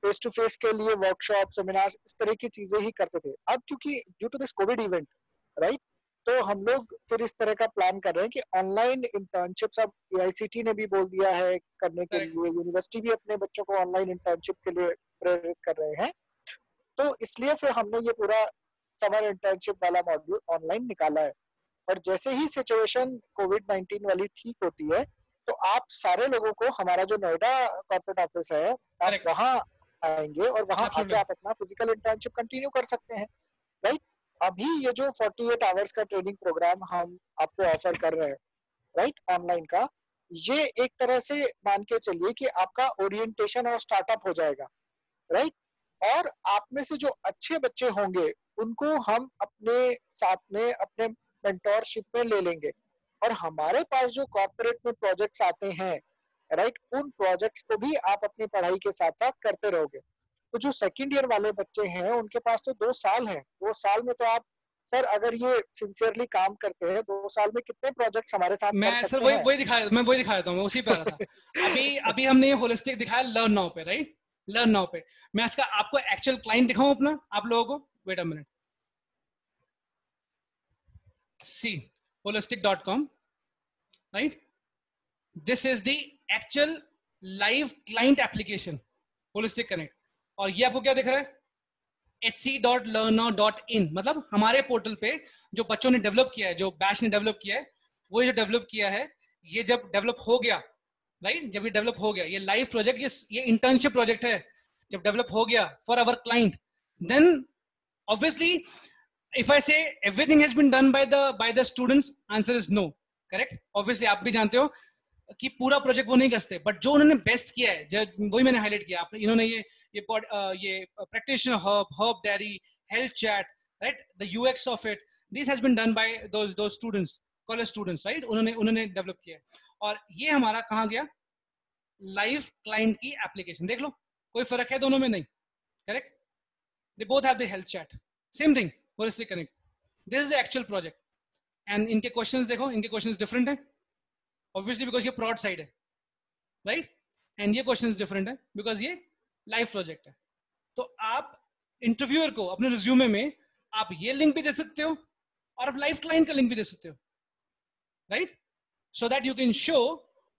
फेस टू फेस के लिए वर्कशॉप, सेमिनार, इस तरह की चीजें ही करते थे. अब क्योंकि due to this COVID event, right, तो हम लोग फिर इस तरह का प्लान कर रहे हैं कि ऑनलाइन इंटर्नशिप्स अब AICTE ने भी बोल दिया है करने के लिए, यूनिवर्सिटी भी अपने बच्चों को ऑनलाइन इंटर्नशिप के लिए प्रेरित कर रहे हैं. तो इसलिए फिर हमने ये पूरा समर इंटर्नशिप वाला मॉड्यूल ऑनलाइन निकाला है. और जैसे ही सिचुएशन कोविड-19 वाली ठीक होती है तो आप सारे लोगों को, हमारा जो नोएडा कॉर्पोरेट ऑफिस है, आप वहां आएंगे और वहां आके आप अपना फिजिकल इंटर्नशिप कंटिन्यू कर सकते हैं, राइट? अभी ये जो 48 आवर्स का ट्रेनिंग प्रोग्राम हम आपको ऑफर कर रहे हैं, राइट, ऑनलाइन का, ये एक तरह से मान के चलिए कि आपका ओरिएंटेशन और स्टार्टअप हो जाएगा, राइट। और आप में से जो अच्छे बच्चे होंगे उनको हम अपने साथ में अपने मेंटोरशिप में ले लेंगे, और हमारे पास जो कॉर्पोरेट में प्रोजेक्ट्स आते हैं, राइट, उन प्रोजेक्ट्स को भी आप अपनी पढ़ाई के साथ साथ करते रहोगे। तो जो सेकंड ईयर वाले बच्चे हैं उनके पास तो 2 साल है, 2 साल में तो आप सर अगर ये सिंसियरली काम करते हैं 2 साल में कितने प्रोजेक्ट्स हमारे साथ कर मैं सकते सर हैं। मैं वही दिखा देता हूँ, मैं उसी पे आ रहा था। अभी हमने ये होलिस्टिक दिखाया लर्न नाउ पे, राइट, लर्न नाउ पे। मैं इसका आपको एक्चुअल क्लाइंट दिखाऊं अपना आप लोगों को, wait a minute, see holistic.com, right? This is the actual live client application, Holistic Connect। और ये आपको क्या दिख रहा है, hc.learnow.in, मतलब हमारे पोर्टल पे जो बच्चों ने डेवलप किया है, जो बैच ने डेवलप किया है, वो जो डेवलप किया है, ये जब डेवलप हो गया, राइट, जब ये डेवलप हो गया, ये लाइव प्रोजेक्ट, ये इंटर्नशिप प्रोजेक्ट है, जब डेवलप हो गया for our client, then obviously if I say everything has been done by the students, answer is no, correct? Obviously आप भी जानते हो कि पूरा प्रोजेक्ट वो नहीं करते, बट जो उन्होंने बेस्ट किया है, वही मैंने हाईलाइट किया। इन्होंने ये practitioner hub diary, health chat, right, the UX of it, this has been done by those students, college students, right, उन्होंने डेवलप किया है। और ये हमारा कहाँ गया, लाइव क्लाइंट की एप्लीकेशन। देख लो कोई फर्क है दोनों में? नहीं, correct, they both have the health chat, same thing, holistic connect. This is the actual project, and इनके क्वेश्चंस देखो, इनके क्वेश्चंस डिफरेंट है, ऑब्वियसली बिकॉज ये प्रॉड साइड है, राइट, एंड ये क्वेश्चंस डिफरेंट है बिकॉज ये लाइव प्रोजेक्ट है। तो आप इंटरव्यूअर को अपने रिज्यूमे में आप ये लिंक भी दे सकते हो और आप लाइव क्लाइंट का लिंक भी दे सकते हो, right, so that you can show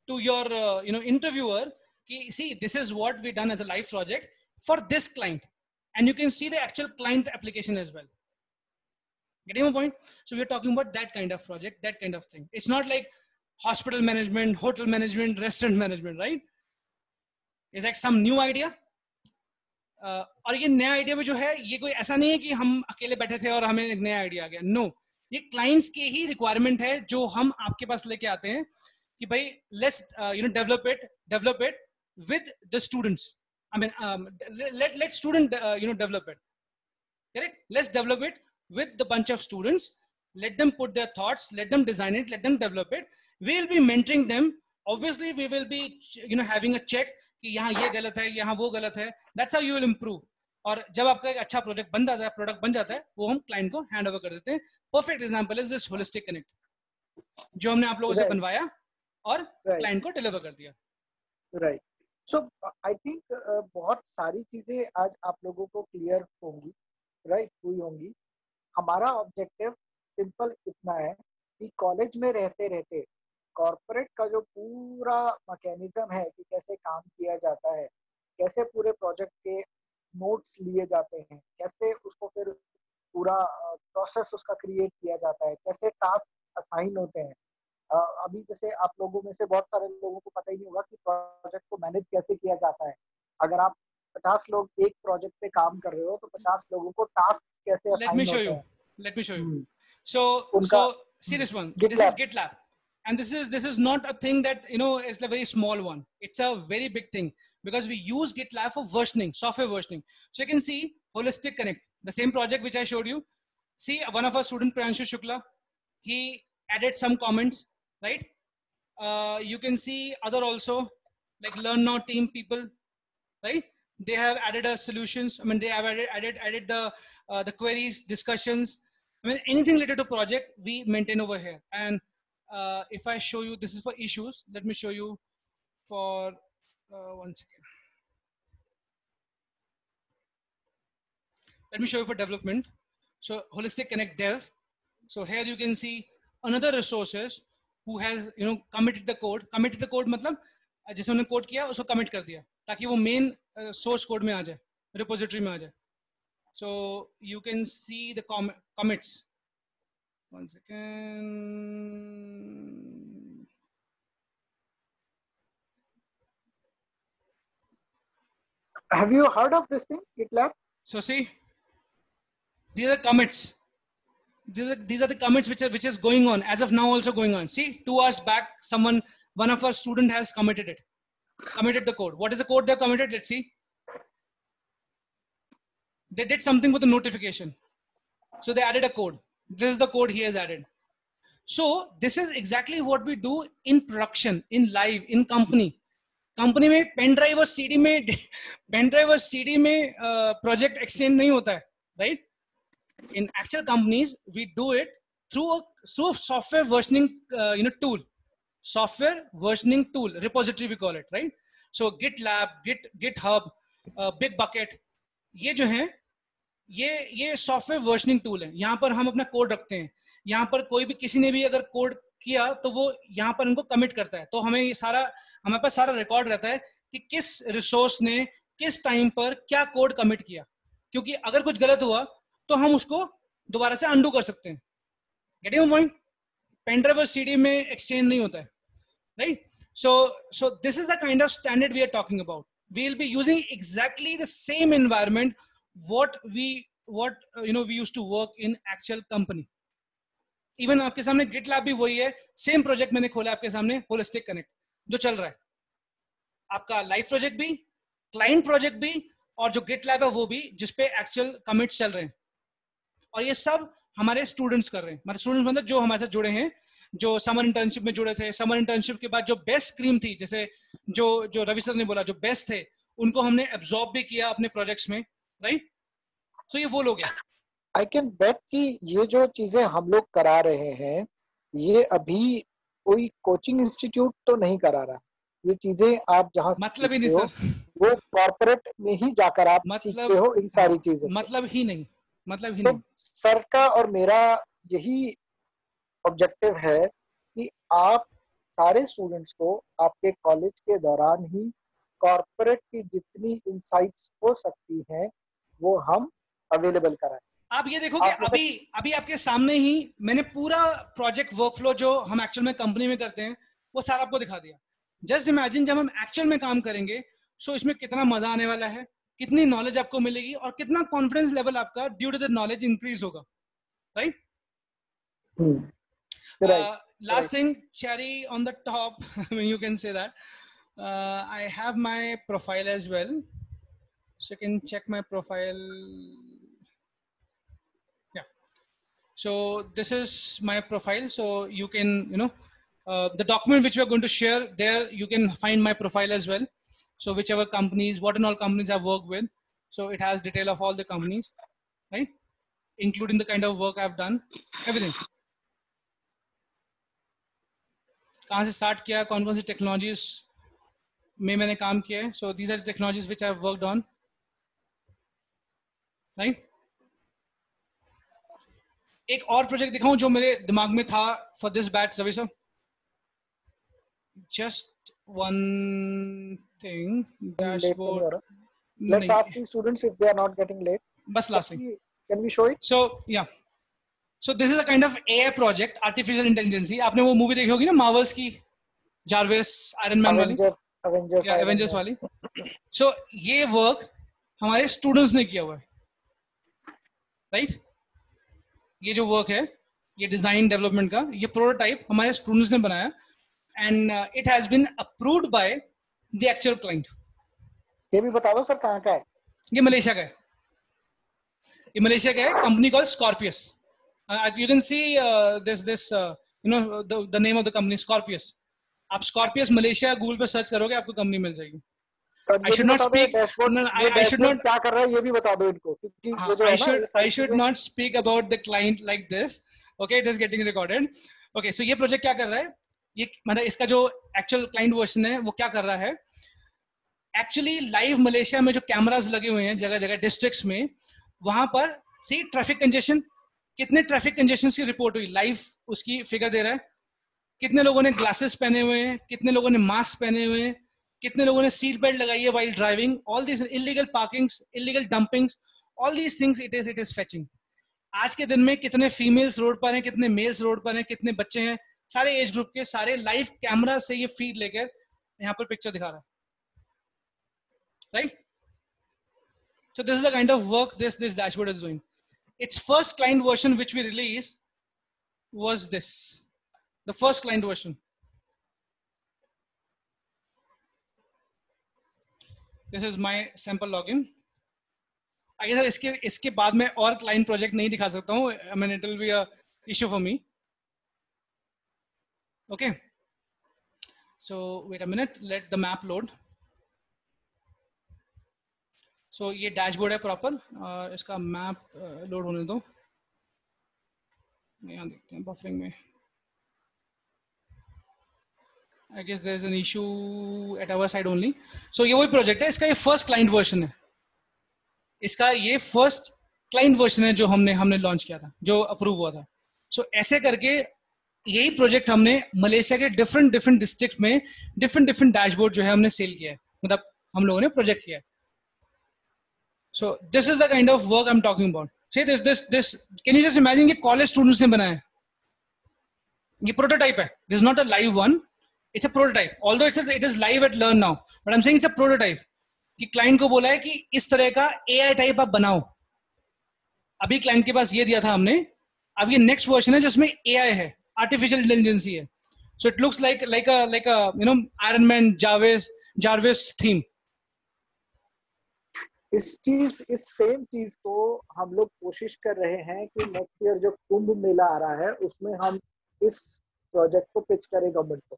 to your interviewer कि see this is what we done as a live project for this client, and you can see the actual client application as well. Getting my point? So we're talking about that kind of project, that kind of thing. It's not like hospital management, hotel management, restaurant management, right? It's like some new idea. और ये नया आइडिया भी जो है, ये कोई ऐसा नहीं है कि हम अकेले बैठे थे और हमें एक नया आइडिया आ गया। नो, ये क्लाइंट्स की ही रिक्वायरमेंट है जो हम आपके पास लेके आते हैं कि भाई let's develop it with the students. I mean, let student develop it. Correct? Let's develop it with the bunch of students. Let them put their thoughts. Let them design it. Let them develop it. We will be mentoring them. Obviously, we will be having a check कि यहाँ ये गलत है, यहाँ वो गलत है. That's how you will improve. और जब आपका एक अच्छा प्रोजेक्ट बन जाता है, प्रोडक्ट बन जाता है, वो हम क्लाइंट को हैंड ओवर कर देते हैं। Perfect example is this holistic connect, जो हमने आप लोगों से बनवाया और क्लाइंट को डिलीवर कर दिया। राइट। सो आई थिंक बहुत सारी चीजें आज आप लोगों को क्लियर होंगी, राइट, हुई होंगी। हमारा ऑब्जेक्टिव सिंपल इतना है कि कॉलेज में रहते रहते कॉर्पोरेट का जो पूरा मैकेनिज्म है कि कैसे काम किया जाता है, कैसे पूरे प्रोजेक्ट के नोट्स लिए जाते हैं, कैसे उसको फिर पूरा प्रोसेस उसका क्रिएट किया जाता है, कैसे टास्क असाइन होते हैं। अभी जैसे आप लोगों में से बहुत सारे लोगों को पता ही नहीं होगा कि प्रोजेक्ट को मैनेज कैसे किया जाता है। अगर आप 50 लोग एक प्रोजेक्ट पे काम कर रहे हो तो 50 लोगों को टास्क कैसे असाइन होते हैं। Let me show you. So see this one. This is GitLab, and this is not a thing that is a very small one. It's a very big thing because we use GitLab for versioning, software versioning. So you can see Holistic Connect, the same project which I showed you. See, one of our student, Pranshu Shukla, he added some comments, right? You can see other also, like Learn Now team people, right? They have added solutions. I mean, they have added the queries, discussions. I mean, anything related to project we maintain over here. And if I show you, this is for issues. Let me show you for 1 second. Let me show you for development. So Holistic Connect Dev. So here you can see another resources who has committed the code. Committed the code मतलब जिसे उन्होंने कोड किया उसको कमिट कर दिया ताकि वो मेन सोर्स कोड में आ जाए, रिपोजिटरी में आ जाए। So you can see the commits. 1 second. Have you heard of this thing, GitLab? So see, these are commits. These are the commits which is going on as of now, also going on. See, 2 hours back, someone one of our student has committed the code. What is the code they have committed? Let's see. They did something with the notification. So they added a code. This is the code he has added. So this is exactly what we do in production, in live, in company. Company में पेन ड्राइव और सीडी में प्रोजेक्ट एक्सचेंज नहीं होता है, right? In actual companies we do it through software versioning tool, repository we call it, right? So GitLab, GitHub, big bucket, ये जो है ये सॉफ्टवेयर वर्जनिंग टूल है. यहाँ पर हम अपना कोड रखते हैं. यहाँ पर कोई भी किसी ने भी अगर कोड किया तो वो यहाँ पर उनको कमिट करता है. तो हमें ये सारा, हमारे पास सारा रिकॉर्ड रहता है कि किस रिसोर्स ने किस टाइम पर क्या कोड कमिट किया, क्योंकि अगर कुछ गलत हुआ तो हम उसको दोबारा से अंडू कर सकते हैं. Getting point? पेन ड्राइव और सीडी में एक्सचेंज नहीं होता है, right? So this is the kind of standard we are talking about. We will be using exactly the same environment what we used to work in actual company. इवन आपके सामने GitLab भी वही है. सेम प्रोजेक्ट मैंने खोला आपके सामने, होलिस्टिक कनेक्ट, जो चल रहा है. आपका लाइव प्रोजेक्ट भी, क्लाइंट प्रोजेक्ट भी, और जो GitLab है वो भी, जिसपे एक्चुअल कमिट्स चल रहे हैं. और ये सब हमारे स्टूडेंट्स कर रहे हैं. हमारे स्टूडेंट्स मतलब जो हमारे साथ जुड़े हैं, जो समर इंटर्नशिप में जुड़े थे. समर इंटर्नशिप के बाद जो बेस्ट स्क्रीम थी, जैसे जो रवि सर ने बोला, जो बेस्ट थे उनको हमने एब्जॉर्ब भी किया अपने प्रोजेक्ट्स में, राइट? सो ये वो लोग हैं. आई कैन बेट कि ये जो चीजें हम लोग करा रहे हैं, ये अभी कोई कोचिंग इंस्टीट्यूट तो नहीं करा रहा. ये चीजें आप जहाँ मतलब ही नहीं सर, वो कॉर्पोरेट में ही जाकर आप सीखते हो इन सारी चीजें. मतलब ही नहीं. तो सर का और मेरा यही ऑब्जेक्टिव है कि आप सारे स्टूडेंट्स को आपके कॉलेज के दौरान ही कॉर्पोरेट की जितनी इनसाइट्स हो सकती हैं वो हम अवेलेबल कराएं. आप ये देखो कि अभी आपके सामने ही मैंने पूरा प्रोजेक्ट वर्कफ्लो जो हम एक्चुअल में कंपनी में करते हैं वो सारा आपको दिखा दिया. जस्ट इमेजिन जब हम एक्चुअल में काम करेंगे, सो इसमें कितना मजा आने वाला है, कितनी नॉलेज आपको मिलेगी और कितना कॉन्फिडेंस लेवल आपका due to the knowledge increase होगा, right? Last thing, cherry on the top, you can say that. I have my profile as well, so you can check my profile. Yeah, so this is my profile, so you can, the document which we are going to share there, you can find my profile as well. So whichever companies, what and all companies I've worked with, so it has detail of all the companies, right, including the kind of work I've done, everything. कहाँ से स्टार्ट किया, कौन कौन सी टेक्नोलॉजीज में मैंने काम किया है. So these are technologies which I have worked on, right? एक और प्रोजेक्ट दिखाऊं जो मेरे दिमाग में था for this batch, Ravi sir. Just one thing, dashboard. Let's ask the students if they are not getting late. बस last thing, can we show it? So yeah, so this is a kind of AI project, artificial intelligence. आपने वो मूवी देखी होगी ना, मार्वल्स की, जार्विस, आयरन मैन वाली, एवेंजर्स वाली. so ये वर्क हमारे स्टूडेंट्स ने किया हुआ है, राइट? ये जो वर्क है, ये डिजाइन डेवलपमेंट का, ये प्रोटोटाइप हमारे स्टूडेंट्स ने बनाया, and it has been approved by the actual client. ये भी बता दो सर कहाँ का है? ये मलेशिया का है. ये मलेशिया का है, company called Scorpius. You can see this the name of the company, Scorpius. आप Scorpius Malaysia Google पे सर्च करोगे, आपको कंपनी मिल जाएगी. I should not speak. No, I should not. क्या कर रहा है ये भी बता दो इनको, क्योंकि I should not speak about the client like this. Okay, it is getting recorded. Okay, so ये प्रोजेक्ट क्या कर रहा है? ये मतलब इसका जो एक्चुअल क्लाइंट वर्जन है वो क्या कर रहा है? एक्चुअली लाइव मलेशिया में जो कैमरास लगे हुए हैं जगह जगह डिस्ट्रिक्ट्स में, वहां पर सी ट्रैफिक कंजेशन, कितने ट्रैफिक कंजेशन की रिपोर्ट हुई, लाइव उसकी फिगर दे रहा है. कितने लोगों ने ग्लासेस पहने हुए हैं, कितने लोगों ने मास्क पहने हुए हैं, कितने लोगों ने सीट बेल्ट लगाई है while driving. All this illegal parkings, illegal dumpings, all these things it is fetching. आज के दिन में कितने फीमेल्स रोड पर हैं, कितने मेल्स रोड पर हैं, कितने बच्चे हैं, सारे एज ग्रुप के, सारे लाइव कैमरा से ये फीड लेकर यहाँ पर पिक्चर दिखा रहा है, right? So this is the kind of work this dashboard is doing. Its first client version which we released was this, the first client version. This is my sample login. I guess इसके बाद मैं और क्लाइंट प्रोजेक्ट नहीं दिखा सकता हूँ, I mean it will be a issue for me. Okay, so wait a minute, let the map load. So ये डैशबोर्ड है प्रॉपर, इसका मैप लोड होने दो। यहाँ देखते हैं बफरिंग में, I guess there is an issue at our side only. So ये वही प्रोजेक्ट है, इसका ये फर्स्ट क्लाइंट वर्जन है, इसका ये फर्स्ट क्लाइंट वर्जन है जो हमने लॉन्च किया था, जो अप्रूव हुआ था। सो ऐसे करके यही प्रोजेक्ट हमने मलेशिया के डिफरेंट डिस्ट्रिक्ट में डिफरेंट डैशबोर्ड जो है हमने सेल किया है, मतलब हम लोगों ने प्रोजेक्ट किया है। सो this is the kind of work I am talking about. See this can you just imagine कि कॉलेज स्टूडेंट्स ने बनाया है, ये प्रोटोटाइप है, this is not a live one, it's a prototype, although it is live at learn now, but I am saying it's a prototype. कि क्लाइंट को बोला है कि इस तरह का एआई टाइप आप बनाओ, अभी क्लाइंट के पास ये दिया था हमने, अब ये नेक्स्ट वर्जन है जिसमें एआई है, आर्टिफिशियल इंटेलिजेंस है। So it looks like a you know iron man Jarvis theme. इस सेम चीज को हम लोग कोशिश कर रहे हैं कि नेक्स्ट ईयर जो कुंभ मेला आ रहा है उसमें हम इस प्रोजेक्ट को पिच करें गवर्नमेंट को।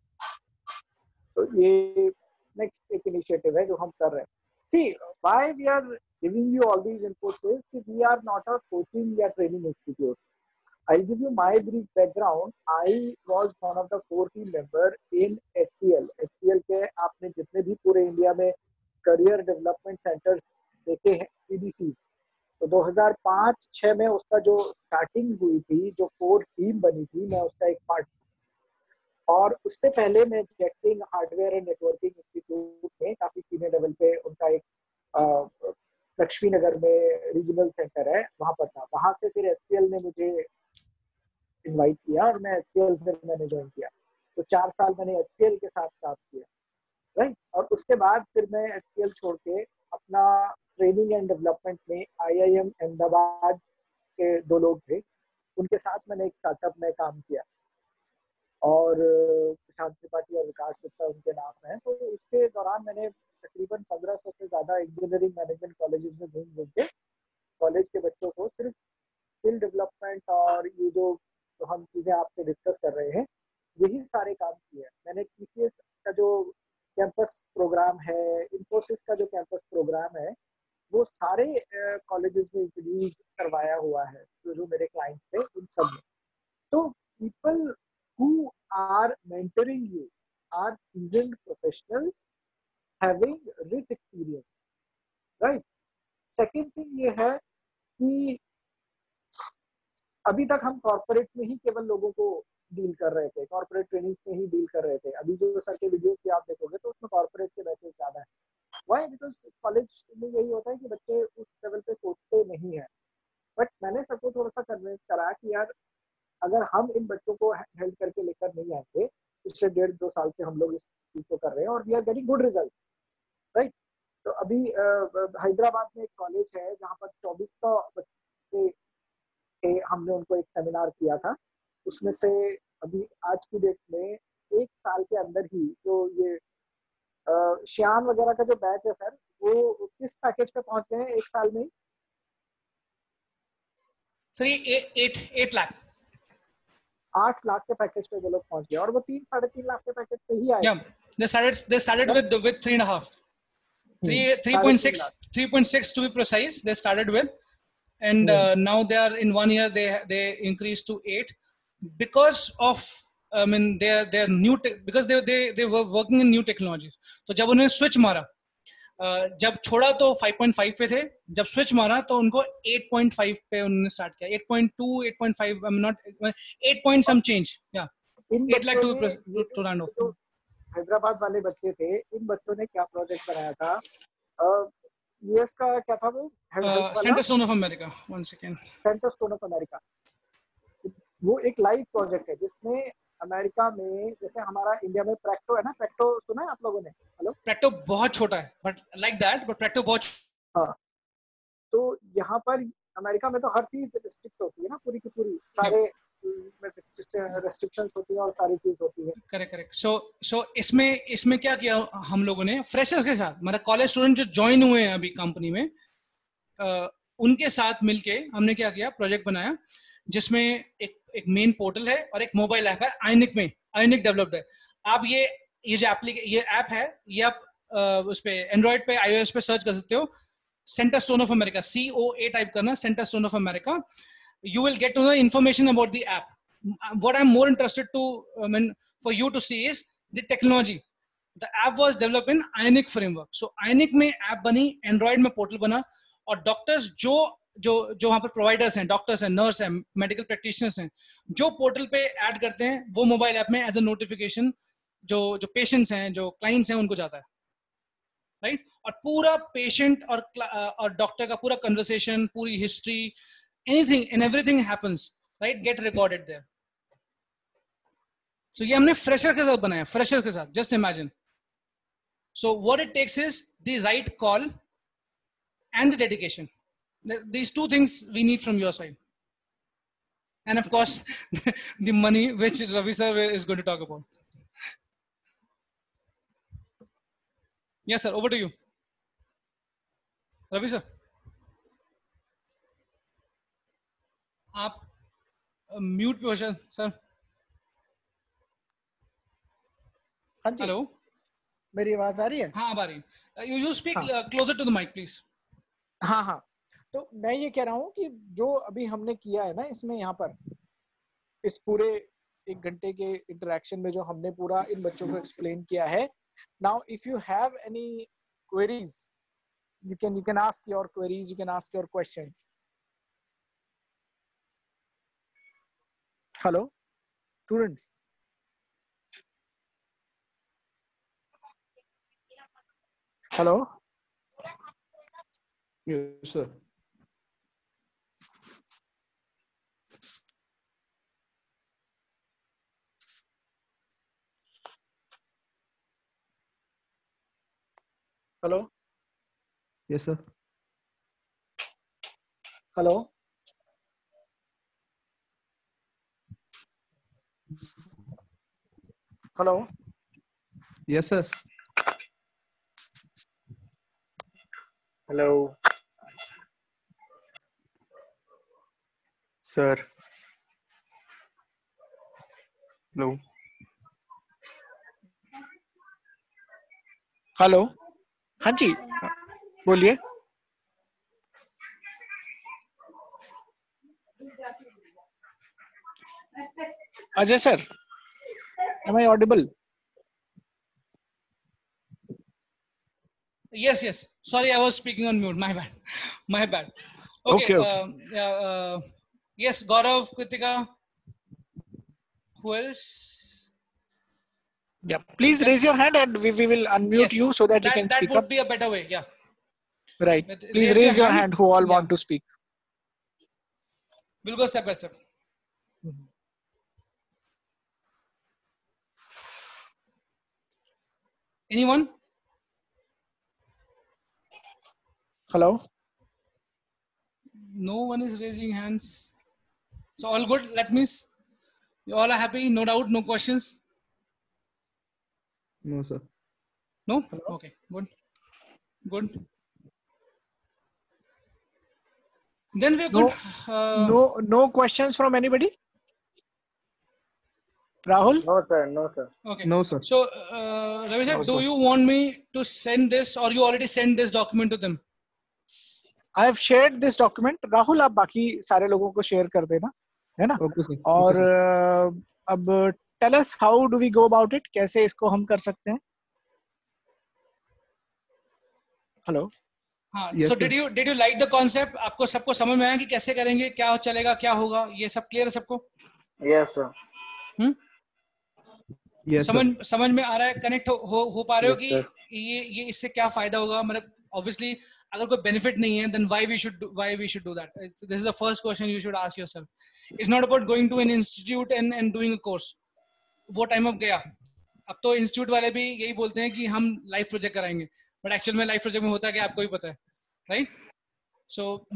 तो ये नेक्स्ट एक इनिशिएटिव है जो हम कर रहे हैं। See, why we are giving you all these inputs is that we are not a coaching या training institute. I'll give you my brief background. I was one of the core team member in HCL. HCL के आपने जितने भी पूरे इंडिया में करियर डेवलपमेंट सेंटर्स देखे हैं, CDC, तो 2005-6 में उसका जो स्टार्टिंग हुई थी, जो कोर टीम बनी थी, मैं उसका एक पार्ट। और उससे पहले मैं jetting hardware and networking institute में काफी सीनियर लेवल पे उनका एक लक्ष्मी नगर में रीजनल सेंटर है, वहां पर था। वहां से फिर HCL ने मुझे इनवाइट किया और मैं HCL में मैंने ज्वाइन किया। तो 4 साल मैंने HCL के साथ काम किया, राइट। और उसके बाद फिर मैं HCL छोड़ के अपना ट्रेनिंग एंड डेवलपमेंट में IIM अहमदाबाद के 2 लोग थे, उनके साथ मैंने एक स्टार्टअप में काम किया, और प्रशांत त्रिपाठी और विकास गुप्ता उनके नाम हैं। तो उसके दौरान मैंने तकरीबन 1500 से ज़्यादा इंजीनियरिंग मैनेजमेंट कॉलेजेस में घूम के कॉलेज के बच्चों को सिर्फ स्किल डेवलपमेंट और ये जो हम चीज़ें आपसे डिस्कस कर रहे हैं, यही सारे काम किए। मैंने TCS का जो कैंपस प्रोग्राम है, इन्फोसिस का जो कैंपस प्रोग्राम है, वो सारे कॉलेजेस में इंट्रोड्यूस करवाया हुआ है, जो मेरे क्लाइंट थे उन सब में। तो people who are mentoring you are seasoned professionals having rich experience, right? Second thing ये है कि अभी तक हम कॉर्पोरेट में ही केवल लोगों को डील कर रहे थे, कॉर्पोरेट ट्रेनिंग्स में ही डील कर रहे थे। अभी जो सर के वीडियो की आप देखोगे तो उसमें कॉर्पोरेट के बैचेस ज्यादा है। वाई? बिकॉज कॉलेज में यही होता है कि बच्चे उस लेवल पे सोचते नहीं है। बट मैंने सबको थोड़ा सा कन्विंस करा कि यार अगर हम इन बच्चों को हेल्प करके लेकर नहीं आएंगे, पिछले 1.5-2 साल से हम लोग इस चीज को कर रहे हैं और we are getting good result, right. तो अभी हैदराबाद में एक कॉलेज है जहाँ पर 2400 बच्चे थे, हमने उनको एक सेमिनार किया था। उसमें से अभी आज की डेट में 1 साल के अंदर ही जो ये श्याम वगैरह का जो बैच है सर, वो किस पैकेज पे पहुंच गए हैं 1 साल में? सर ये 8 लाख 8 लाख के पैकेज पे वो लोग पहुंच गए, और वो 3-3.5 लाख के पैकेज पे ही आए। Yeah, they started with 3.5, 3.6 to be precise. They started with, and now they are in 1 year they increased to 8 because of they're new because they were working in new technologies. तो जब उन्हें स्विच मारा, जब छोड़ा तो 5.5 पे थे, जब स्विच मारा तो उनको 8.5 पे उन्होंने स्टार्ट किया, 8.2 8.5 I'm not 8 point some change, yeah 8 lakh to round off. Hyderabad वाले बच्चे थे, इन बच्चों ने क्या प्रोजेक्ट बनाया था? यूएस का क्या था वो? Centerstone of America, 1 second, Centerstone of America. वो एक लाइव प्रोजेक्ट है जिसमें अमेरिका में, जैसे हमारा इंडिया में प्रैक्टो है ना, प्रैक्टो सुना है आप लोगों ने? हेलो, प्रैक्टो बहुत छोटा है but like that, but Practo बहुत, हाँ। तो यहाँ पर अमेरिका में तो हर चीज रिस्ट्रिक्ट होती है ना, पूरी की पूरी, सारे रेस्ट्रिक्शंस होती हैं और सारी चीज होती है। Correct correct. सो इसमें क्या किया हम लोगों ने फ्रेशर्स के साथ, मतलब कॉलेज स्टूडेंट जो ज्वाइन हुए हैं अभी कंपनी में, उनके साथ मिलके हमने क्या किया, प्रोजेक्ट बनाया जिसमें एक मेन पोर्टल है और एक मोबाइल ऐप है आयनिक में, आयनिक डेवलप्ड है। आप ये जो ये ऐप है, ये आप उस पे एंड्रॉइड पे iOS पे सर्च कर सकते हो, Centerstone of America, COA type करना, Centerstone of America, you will get to know information about the app. What I'm more interested to for you to see is the technology. The app was developed in Ionic framework. So Ionic में app बनी, Android में portal बना, और doctors जो वहाँ पर providers हैं, doctors हैं, nurse हैं, medical practitioners हैं, जो portal पे add करते हैं, वो mobile app में as a notification जो patients हैं, जो clients हैं, उनको जाता है, right? और पूरा patient और doctor का पूरा conversation, पूरी history, anything and everything happens, right, get recorded there. So ये हमने fresher के साथ बनाया, fresher के साथ, just imagine. So what it takes is the right call and the dedication. These two things we need from your side, and of course the money, which Ravi sir is going to talk about. Yes sir, over to you, Ravi sir. आप म्यूट पे हो सर। हाँ जी, हेलो, मेरी आवाज आ रही है? हाँ, आ रही है। You speak closer to the mic please. हाँ हाँ, तो मैं ये कह रहा हूँ कि जो अभी हमने किया है ना इसमें, यहाँ पर इस पूरे 1 घंटे के इंटरेक्शन में जो हमने पूरा इन बच्चों को एक्सप्लेन किया है, now if you have any queries, you can ask your queries, you can ask your questions. Hello, students. Hello. Yes, sir. Hello. Yes, sir. Hello. Hello. Yes, sir. Hello. Sir. Hello. Hello, हाँ जी, बोलिए। Ajay sir, am I audible? Yes. Sorry, I was speaking on mute. My bad. Okay. Yes, Gaurav, Kritika. Who else? Yeah, please raise your hand and we will unmute you so that you can speak That would up. be a better way. Yeah. Right. Please raise your hand who all want to speak. We'll go step by step. Anyone? Hello. No one is raising hands. So all good. That means you all are happy. No doubt. No questions. No, sir. No? Hello? Okay. Good. Then we're good. No questions from anybody? Rahul? No sir, no sir. Okay. No, sir. So, Ravi sir, do you want me to send this, or you already sent this document to them? I have shared this document. Rahul, आप बाकी सारे लोगों को share कर देना, है ना? Okay, sir. और Okay, sir. अब tell us how do we go about it? कैसे इसको हम कर सकते हैं? Hello. हाँ. Yes, So sir. did you like the concept? आपको सबको समझ में आया कि कैसे करेंगे, क्या चलेगा, क्या होगा, ये सब clear है सबको? Yes sir. Yes, sir. समझ में आ रहा है, कनेक्ट हो पा रहे हो Yes, कि sir. ये इससे क्या फायदा होगा, मतलब obviously अगर कोई benefit नहीं है, then why we should do that? This is the first question you should ask yourself. It's not about going to an institute and doing a course. वो टाइम अब गया. अब तो इंस्टीट्यूट वाले भी यही बोलते हैं कि हम लाइफ प्रोजेक्ट कराएंगे, बट एक्चुअल में लाइफ प्रोजेक्ट में होता है कि आपको भी पता है, right? So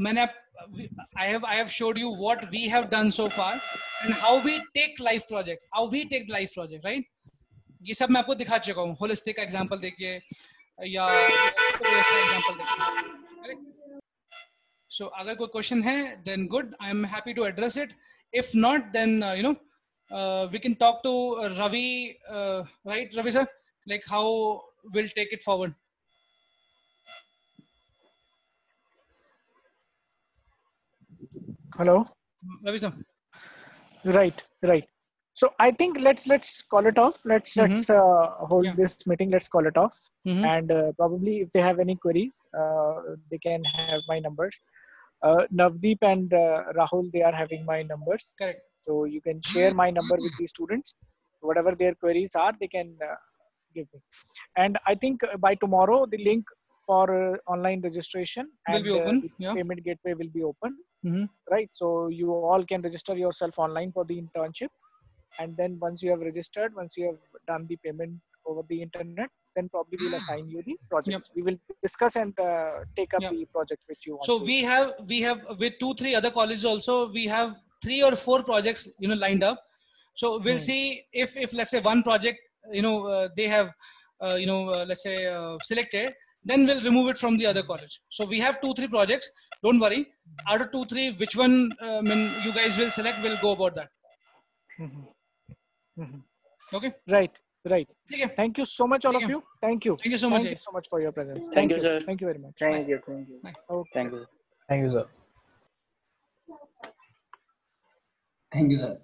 I have showed you what we have done so far and how we take life project, right? ये सब मैं आपको दिखा चुका हूँ, होलिस्टिक एग्जांपल देखिए या कोई ऐसा एग्जांपल देखिए. So अगर कोई क्वेश्चन है then good, I am happy to address it. If not, then we can talk to Ravi, right, Ravi sir, like how we'll take it forward. Hello. Ravi sir. Right. So I think let's call it off. Let's hold this meeting. Let's call it off. And probably if they have any queries, they can have my numbers. Navdeep and Rahul, they are having my numbers. Correct. So you can share my number with the students. Whatever their queries are, they can give me. And I think by tomorrow, the link for online registration and will be open. The payment gateway will be open. Right. So you all can register yourself online for the internship. And then once you have registered, once you have done the payment over the internet, then probably we'll assign you the projects. We will discuss and take up the project which you want. So we have with 2-3 other colleges also, we have 3 or 4 projects lined up. So we'll see if let's say one project they have let's say selected, then we'll remove it from the other college. So we have 2-3 projects. Don't worry. Out of 2-3, which one you guys will select, we'll go about that. Okay. Right. Thank you so much, all of you. Thank you. Thank you so much. Thank you so much for your presence. Thank you, sir. Thank you very much. Thank you. Okay. Thank you. Thank you, sir. Thank you, sir.